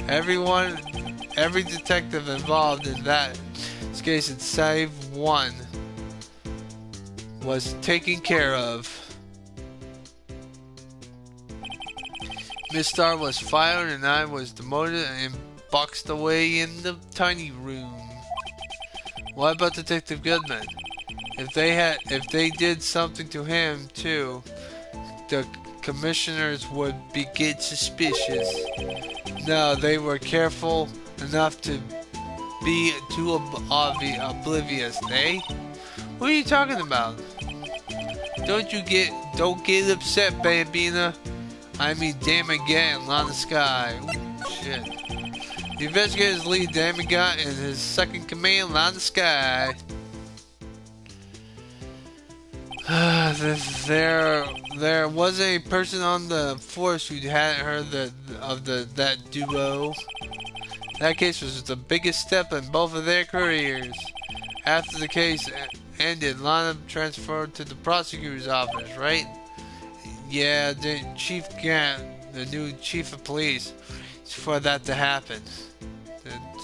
Every detective involved in that case, save one, was taken care of. Miss Starr was fired and I was demoted and boxed away in the tiny room. What about Detective Goodman? If they did something to him too, the commissioners would get suspicious. No, they were careful enough to be too oblivious. Eh? What are you talking about? Don't get upset, Bambina. I mean, damn again, on the sky. Ooh, shit. The investigators lead Damigat and his second command on the sky. there was a person on the force who hadn't heard that duo. That case was the biggest step in both of their careers. After the case ended, Lana transferred to the prosecutor's office, right? Yeah, the new chief of police, for that to happen.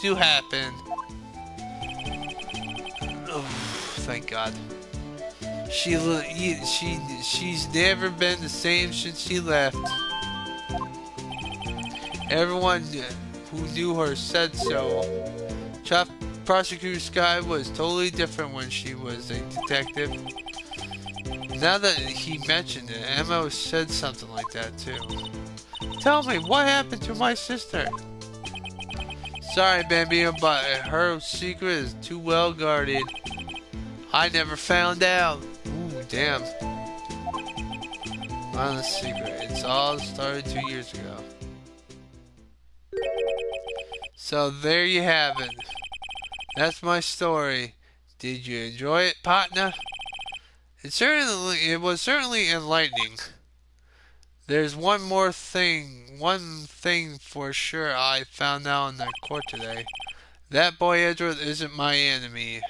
To happen. Oh, thank God. She's never been the same since she left. Everyone who knew her said so. Prosecutor Sky was totally different when she was a detective. Now that he mentioned it, Emma said something like that too. Tell me, what happened to my sister? Sorry, Bambino, but her secret is too well guarded. I never found out. Ooh, damn. Not a secret. It's all started 2 years ago. So there you have it. That's my story. Did you enjoy it, partner? It was certainly enlightening. There's one thing for sure I found out in the court today. That boy Edward isn't my enemy.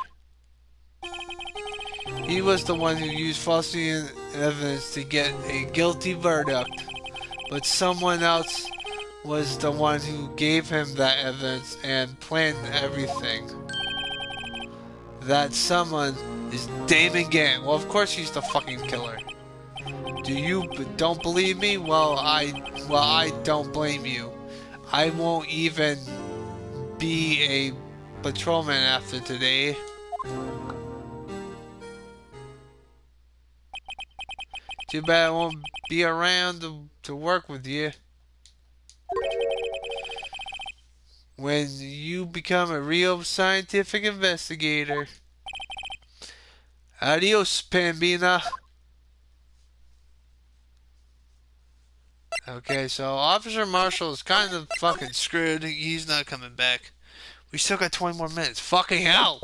He was the one who used false evidence to get a guilty verdict, but someone else was the one who gave him that evidence and planned everything. That someone is Damon Gann. Well, of course he's the fucking killer. Do you don't believe me? Well, I don't blame you. I won't even be a patrolman after today. Too bad I won't be around to work with you. When you become a real scientific investigator. Adios, Pambina. Okay, so Officer Marshall is kind of fucking screwed. He's not coming back. We still got 20 more minutes. Fucking hell!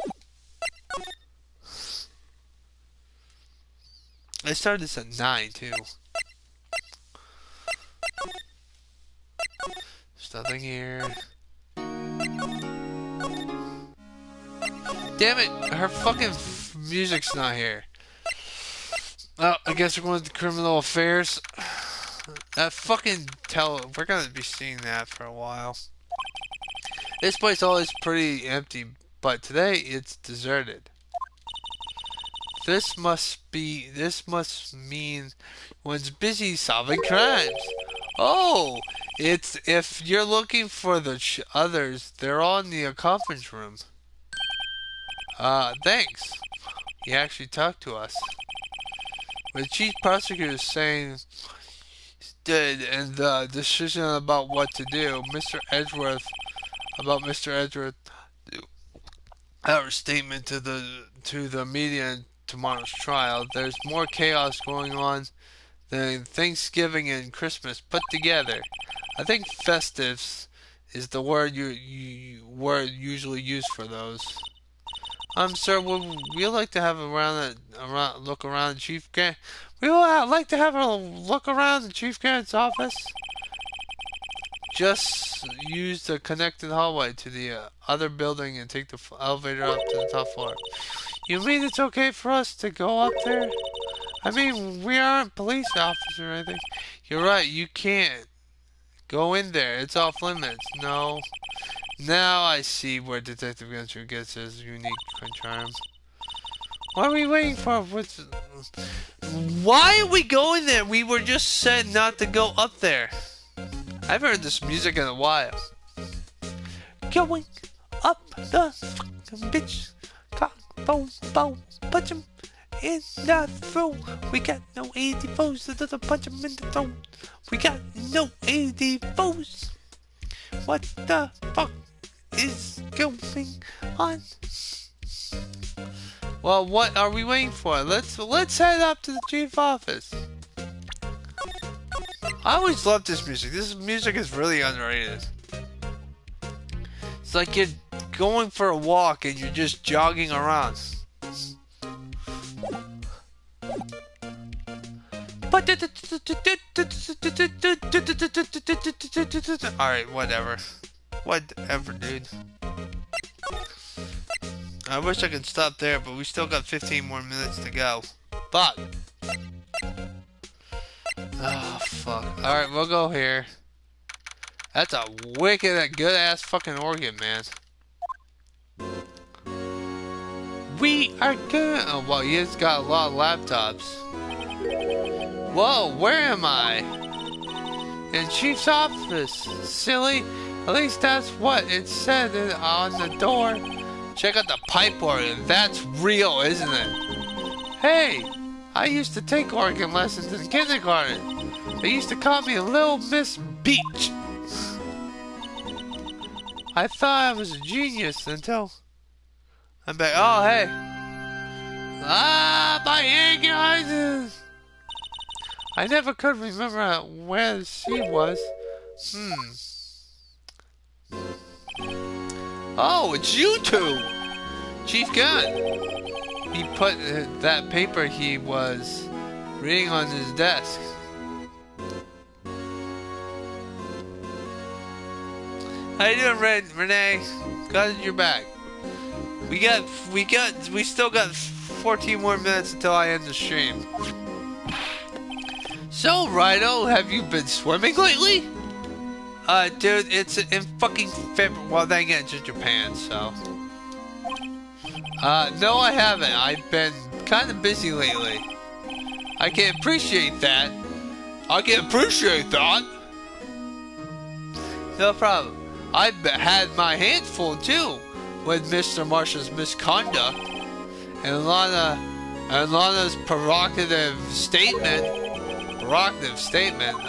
I started this at 9, too. There's nothing here. Damn it! Her fucking music's not here. Oh, I guess we're going to criminal affairs. That fucking we're gonna be seeing that for a while. This place always pretty empty, but today it's deserted. This must mean one's busy solving crimes. Oh, it's if you're looking for the others, they're all in the conference room. Thanks. He actually talked to us. The chief prosecutor is saying did and the decision about what to do. Mr. Edgeworth our statement to the media in tomorrow's trial. There's more chaos going on than Thanksgiving and Christmas put together. I think festives is the word word usually used for those. Sir, would we like to have look around the Chief Grant? We would like to have a look around the Chief Grant's office. Just use the connected hallway to the other building and take the elevator up to the top floor. You mean it's okay for us to go up there? I mean, we aren't police officers or anything. You're right, you can't go in there. It's off limits. No. Now I see where Detective Gunter gets his unique charm. What are we waiting for? Why are we going there? We were just said not to go up there. I've heard this music in a while. Going up the fucking bitch. Cock, boom, boom, punch him in the throat. We got no 84s, so doesn't punch him in the throat. We got no 84s. What the fuck is going on? Well, what are we waiting for? Let's head up to the chief office. I always love this music. This music is really underrated. It's like you're going for a walk and you're just jogging around. Alright, whatever. Whatever, dude. I wish I could stop there, but we still got 15 more minutes to go. Fuck. Oh, fuck. Alright, we'll go here. That's a wicked, good-ass fucking organ, man. We are good. Oh, well, he's got a lot of laptops. Whoa, where am I? In Chief's office. Silly. At least that's what it said on the door. Check out the pipe organ. That's real, isn't it? Hey, I used to take organ lessons in kindergarten. They used to call me Little Miss Beach. I thought I was a genius until I'm back. Oh, hey. Ah, my ear, I never could remember where she was. Oh, it's you two! Chief Gunn. He put that paper he was reading on his desk. How you doing, Renee? Glad you're back. We still got 14 more minutes until I end the stream. So, Rhino, have you been swimming lately? Dude, it's in fucking February. Well, then again, it's in Japan, so. No, I haven't. I've been kind of busy lately. I can appreciate that. I can appreciate that. No problem. I've had my hands full, too, with Mr. Marshall's misconduct. And Lana's provocative statement.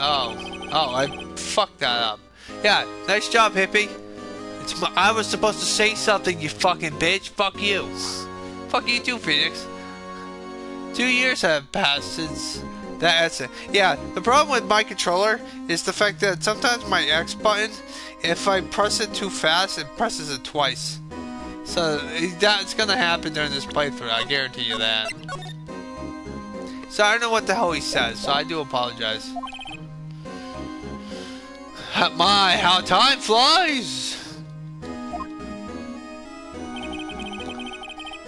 Oh, I fucked that up. Yeah, nice job, hippie. I was supposed to say something, you fucking bitch. Fuck you. Fuck you too, Phoenix. 2 years have passed since that incident. Yeah, the problem with my controller is the fact that sometimes my X button, if I press it too fast, it presses it twice. So that's gonna happen during this playthrough, I guarantee you that. So I don't know what the hell he says, so I do apologize. My, how time flies!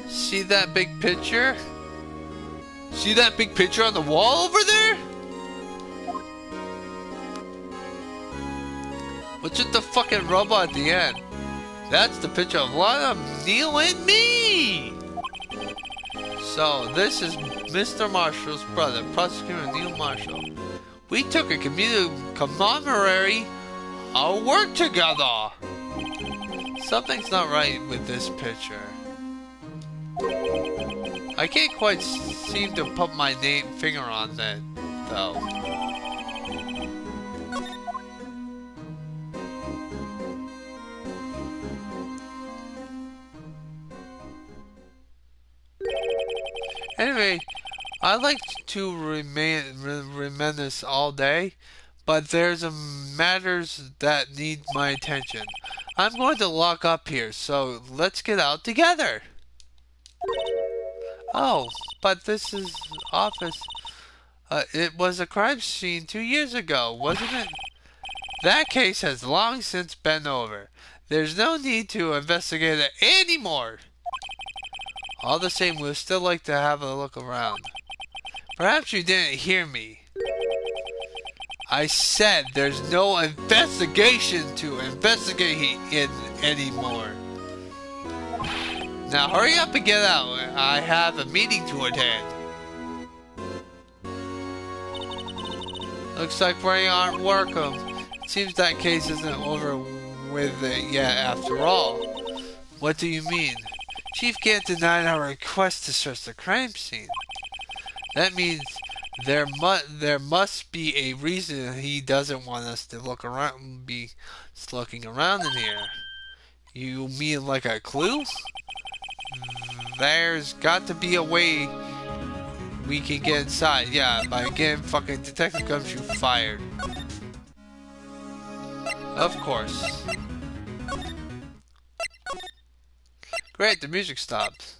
See that big picture? See that big picture on the wall over there? What's with the fucking robot at the end? That's the picture of Lana, Neil, and me! So, this is Mr. Marshall's brother, Prosecutor Neil Marshall. We took a commemorate our work together. Something's not right with this picture. I can't quite seem to put my finger on that, though. Anyway, I like to reminisce all day, but there's matters that need my attention. I'm going to lock up here, so let's get out together. Oh, but this is office. It was a crime scene 2 years ago, wasn't it? That case has long since been over. There's no need to investigate it anymore. All the same, we'd still like to have a look around. Perhaps you didn't hear me. I said there's no investigation to investigate in anymore. Now hurry up and get out. I have a meeting to attend. Looks like we aren't welcome. It seems that case isn't over with it yet after all. What do you mean? Chief can't deny our request to search the crime scene. That means there must be a reason he doesn't want us to look around, be looking around in here. You mean like a clue? There's got to be a way we can get inside. Yeah, by getting fucking Detective Gumshoe fired. Of course. Great, the music stopped.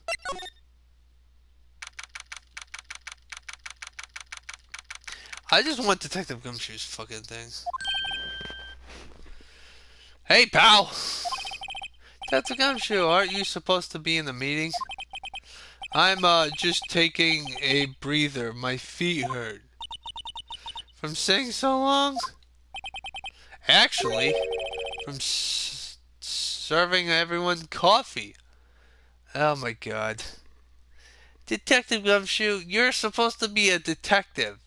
I just want Detective Gumshoe's fucking thing. Hey, pal! Detective Gumshoe, aren't you supposed to be in the meeting? I'm, just taking a breather. My feet hurt. From sitting so long? Actually, from serving everyone coffee. Oh my god. Detective Gumshoe, you're supposed to be a detective.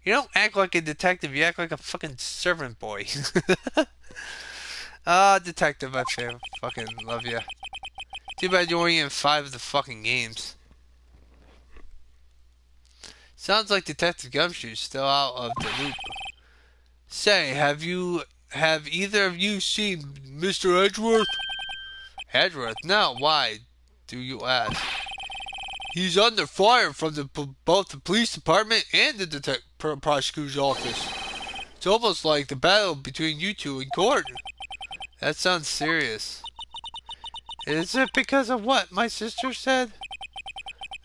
You don't act like a detective, you act like a fucking servant boy. Detective, I fucking love you. Too bad you're only in 5 of the fucking games. Sounds like Detective Gumshoe's still out of the loop. Say, have either of you seen Mr. Edgeworth? Edgeworth? No, why do you ask? He's under fire from both the police department and the prosecutor's office. It's almost like the battle between you two in court. That sounds serious. Is it because of what my sister said?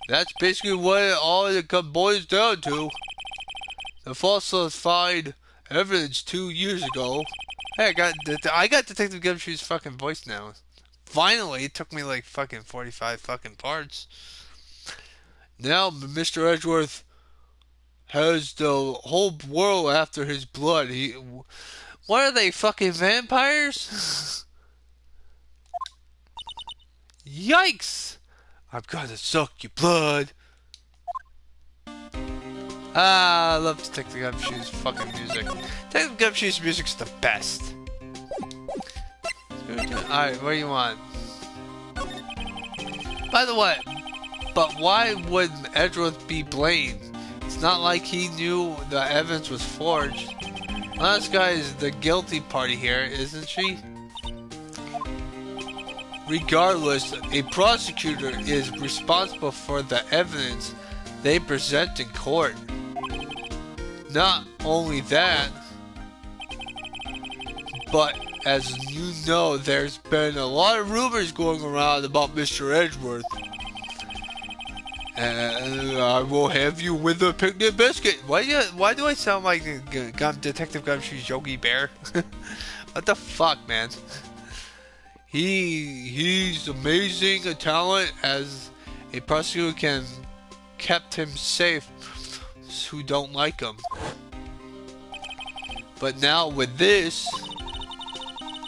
That's basically what it all boils down to. The falsified evidence 2 years ago. Hey, I got Detective Gumshoe's fucking voice now. Finally, it took me like fucking 45 fucking parts. Now Mr. Edgeworth has the whole world after his blood. What are they, fucking vampires? Yikes! I'm gonna suck your blood. I love Detective Gumshoe's fucking music. Detective Gumshoe's music's the best. Alright, what do you want? By the way, but why would Edgeworth be blamed? It's not like he knew the evidence was forged. Well, this guy is the guilty party here, isn't she? Regardless, a prosecutor is responsible for the evidence they present in court. Not only that, but as you know, there's been a lot of rumors going around about Mr. Edgeworth. And I will have you with a picnic biscuit. Why do I sound like Detective Gumshoe's Yogi Bear? What the fuck, man? He's amazing a talent as a prosecutor can kept him safe who don't like him. But now with this,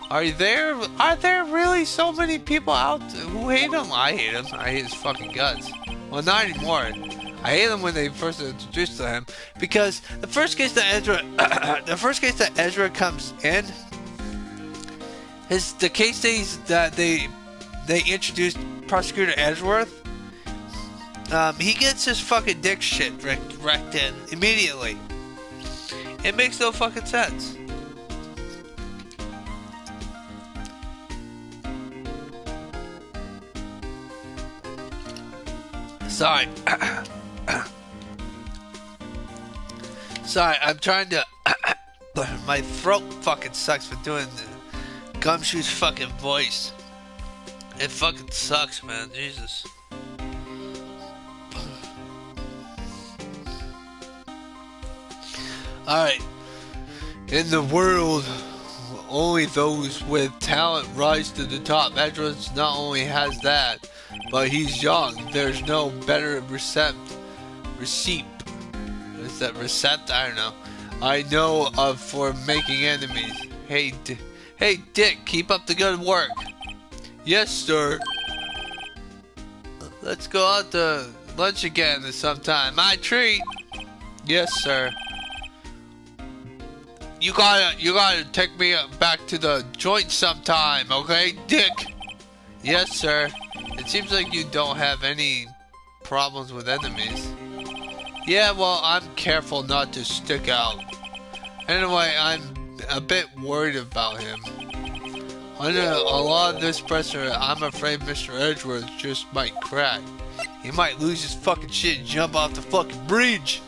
are there really so many people out who hate him? I hate him. I hate his fucking guts. Well, not anymore. I hate him when they first introduced to him because the first case that Ezra comes in is the case that they introduced Prosecutor Edgeworth. He gets his fucking dick shit wrecked in immediately. It makes no fucking sense. Sorry. Sorry, I'm trying to... My throat fucking sucks for doing the Gumshoe's fucking voice. It fucking sucks, man. Jesus. Alright. In the world only those with talent rise to the top. Edwards not only has that, but he's young. There's no better receipt. Is that receipt? I don't know. I know of for making enemies. Hey, Dick, keep up the good work. Yes, sir. Let's go out to lunch again sometime. My treat. Yes, sir. You gotta take me back to the joint sometime, okay, Dick? Yes, sir. It seems like you don't have any problems with enemies. Yeah, well, I'm careful not to stick out. Anyway, I'm a bit worried about him. Under a lot of this pressure, I'm afraid Mr. Edgeworth just might crack. He might lose his fucking shit and jump off the fucking bridge.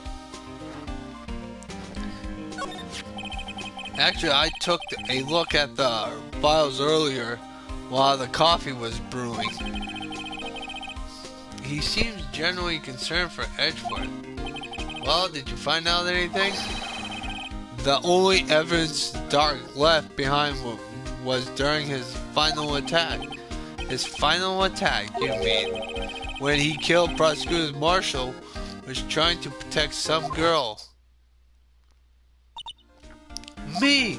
Actually, I took a look at the files earlier while the coffee was brewing. He seems genuinely concerned for Edgeworth. Well, did you find out anything? The only evidence Dark left behind was during his final attack. His final attack, you mean? When he killed Prosecutor Marshall, was trying to protect some girl. Me!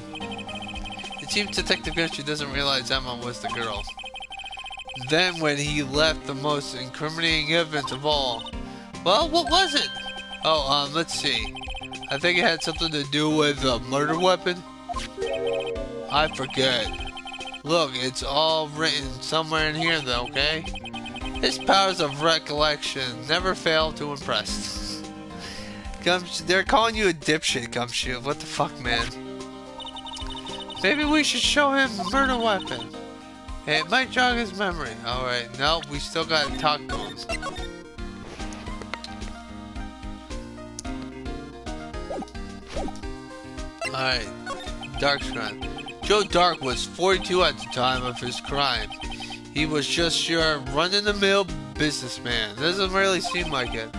It seems Detective Gentry doesn't realize Emma was the girl. Then when he left the most incriminating evidence of all. Well, what was it? Oh, let's see. I think it had something to do with a murder weapon. I forget. Look, it's all written somewhere in here though, okay? His powers of recollection never fail to impress. They're calling you a dipshit, Gumshoe. What the fuck, man? Maybe we should show him the murder weapon. It might jog his memory. Alright, no, we still gotta talk to him. Alright, Dark's crime. Joe Dark was 42 at the time of his crime. He was just your run-in-the-mill businessman. Doesn't really seem like it.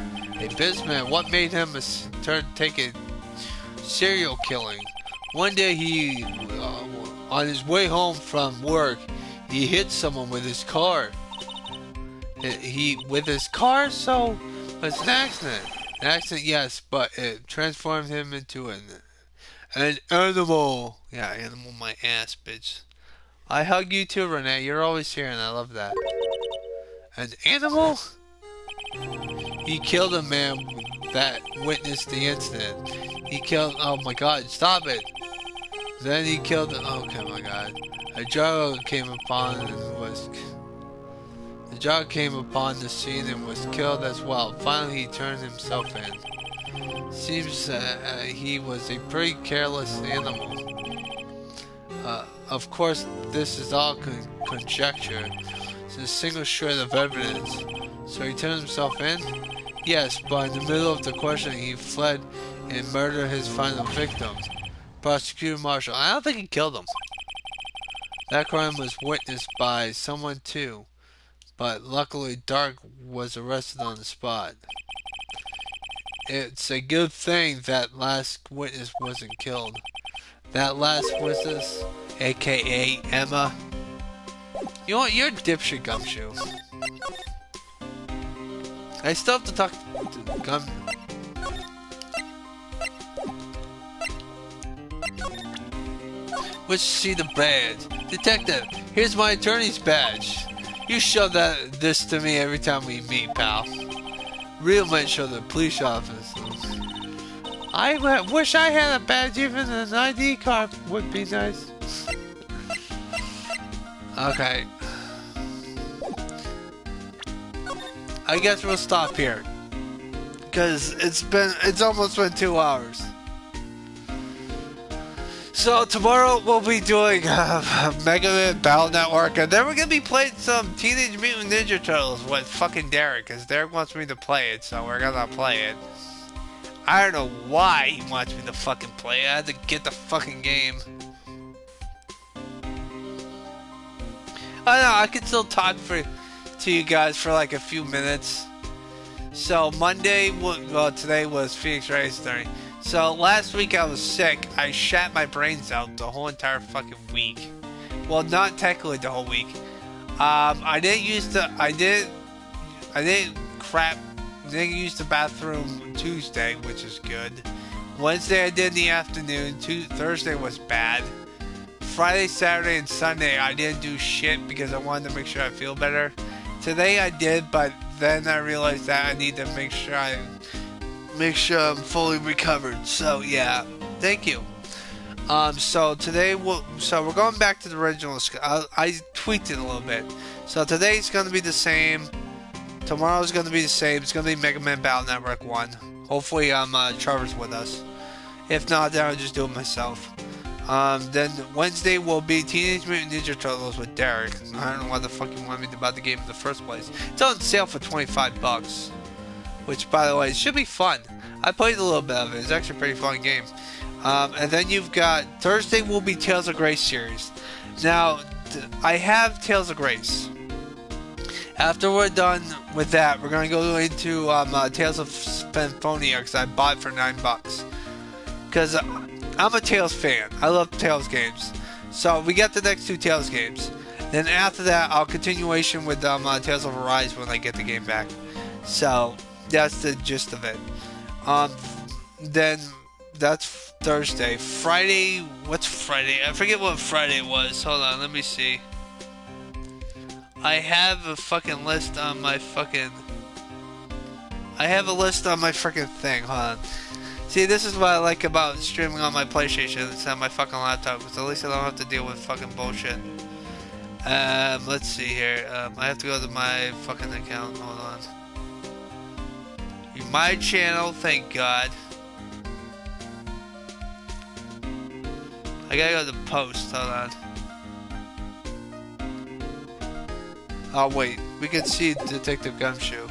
A businessman, what made him take a serial killing? One day he, on his way home from work, he hit someone with his car. With his car, so it's an accident. An accident, yes, but it transformed him into an animal. Yeah, animal my ass, bitch. I hug you too, Renee. You're always here, and I love that. An animal? He killed a man that witnessed the incident. He killed. Oh my God! Stop it! Then he killed. Okay, my God. A jogger came upon the scene and was killed as well. Finally, he turned himself in. Seems he was a pretty careless animal. Of course, this is all conjecture. It's a single shred of evidence. So he turned himself in? Yes, but in the middle of the questioning, he fled and murdered his final victim, Prosecutor Marshall. I don't think he killed him. That crime was witnessed by someone too, but luckily Dark was arrested on the spot. It's a good thing that last witness wasn't killed. That last witness, aka Emma. You know what? You're a dipshit, Gumshoe. I still have to talk to Gum. Let's see the badge. Detective, here's my attorney's badge. You show this to me every time we meet, pal. Real men show the police officers. I wish I had a badge. Even an ID card would be nice. Okay. I guess we'll stop here. Because it's almost been 2 hours. So tomorrow we'll be doing Mega Man Battle Network, and then we're gonna be playing some Teenage Mutant Ninja Turtles with fucking Derek, because Derek wants me to play it, so we're gonna play it. I don't know why he wants me to fucking play it. I had to get the fucking game. I don't know, I could still talk to you guys for like a few minutes. So Monday, well, today was Phoenix Wright Ace Attorney. So last week I was sick. I shat my brains out the whole entire fucking week. Well, not technically the whole week. I didn't use the. I didn't crap. Didn't use the bathroom Tuesday, which is good. Wednesday I did in the afternoon. Thursday was bad. Friday, Saturday, and Sunday I didn't do shit because I wanted to make sure I feel better. Today I did, but then I realized that I need to make sure I'm fully recovered. So yeah, thank you. So today we're going back to the original. I tweaked it a little bit. So today's going to be the same. Tomorrow's going to be the same. It's going to be Mega Man Battle Network 1. Hopefully Trevor's with us. If not, then I'll just do it myself. Then Wednesday will be Teenage Mutant Ninja Turtles with Derek. I don't know why the fuck you wanted me to buy the game in the first place. It's on sale for $25. Which, by the way, it should be fun. I played a little bit of it. It's actually a pretty fun game. And then you've got Thursday will be Tales of Grace series. Now, I have Tales of Grace. After we're done with that, we're going to go into Tales of Symphonia because I bought it for $9. Because I'm a Tales fan. I love Tales games. So we got the next two Tales games. Then after that, I'll continuation with Tales of Arise when I get the game back. So that's the gist of it. Then that's Thursday. Friday, what's Friday? I forget what Friday was. Hold on, let me see. I have a fucking list on my fucking... I have a list on my freaking thing. Hold on. See, this is what I like about streaming on my PlayStation instead of my fucking laptop, because at least I don't have to deal with fucking bullshit. Let's see here. I have to go to my fucking account. Hold on. My channel, thank God. I gotta go to post. Hold on. Oh wait, we can see Detective Gumshoe.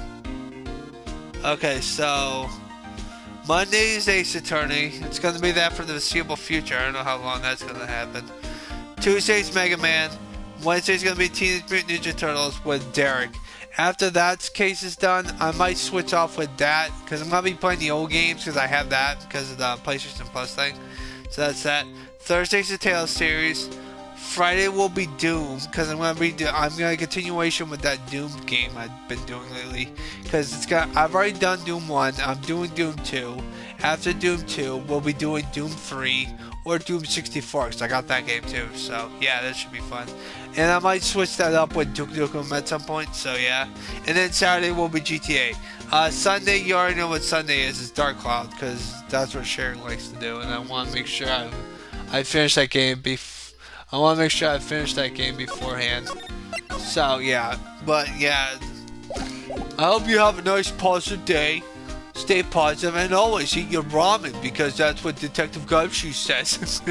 Okay, so Monday's Ace Attorney. It's gonna be that for the foreseeable future. I don't know how long that's gonna happen. Tuesday's Mega Man. Wednesday's gonna be Teenage Mutant Ninja Turtles with Derek. After that case is done, I might switch off with that because I'm gonna be playing the old games because I have that because of the PlayStation Plus thing. So that's that. Thursday's the Tales series. Friday will be Doom because I'm gonna continuation with that Doom game I've been doing lately because I've already done Doom 1. I'm doing Doom 2. After Doom 2, we'll be doing Doom 3 or Doom 64 because I got that game too. So yeah, that should be fun. And I might switch that up with Duke Nukem at some point. So yeah. And then Saturday will be GTA. Sunday, you already know what Sunday is. It's Dark Cloud because that's what Sharon likes to do, and I want to make sure I finish that game I want to make sure I finish that game beforehand. So, yeah. But, yeah. I hope you have a nice, positive day. Stay positive and always eat your ramen because that's what Detective Gumshoe says.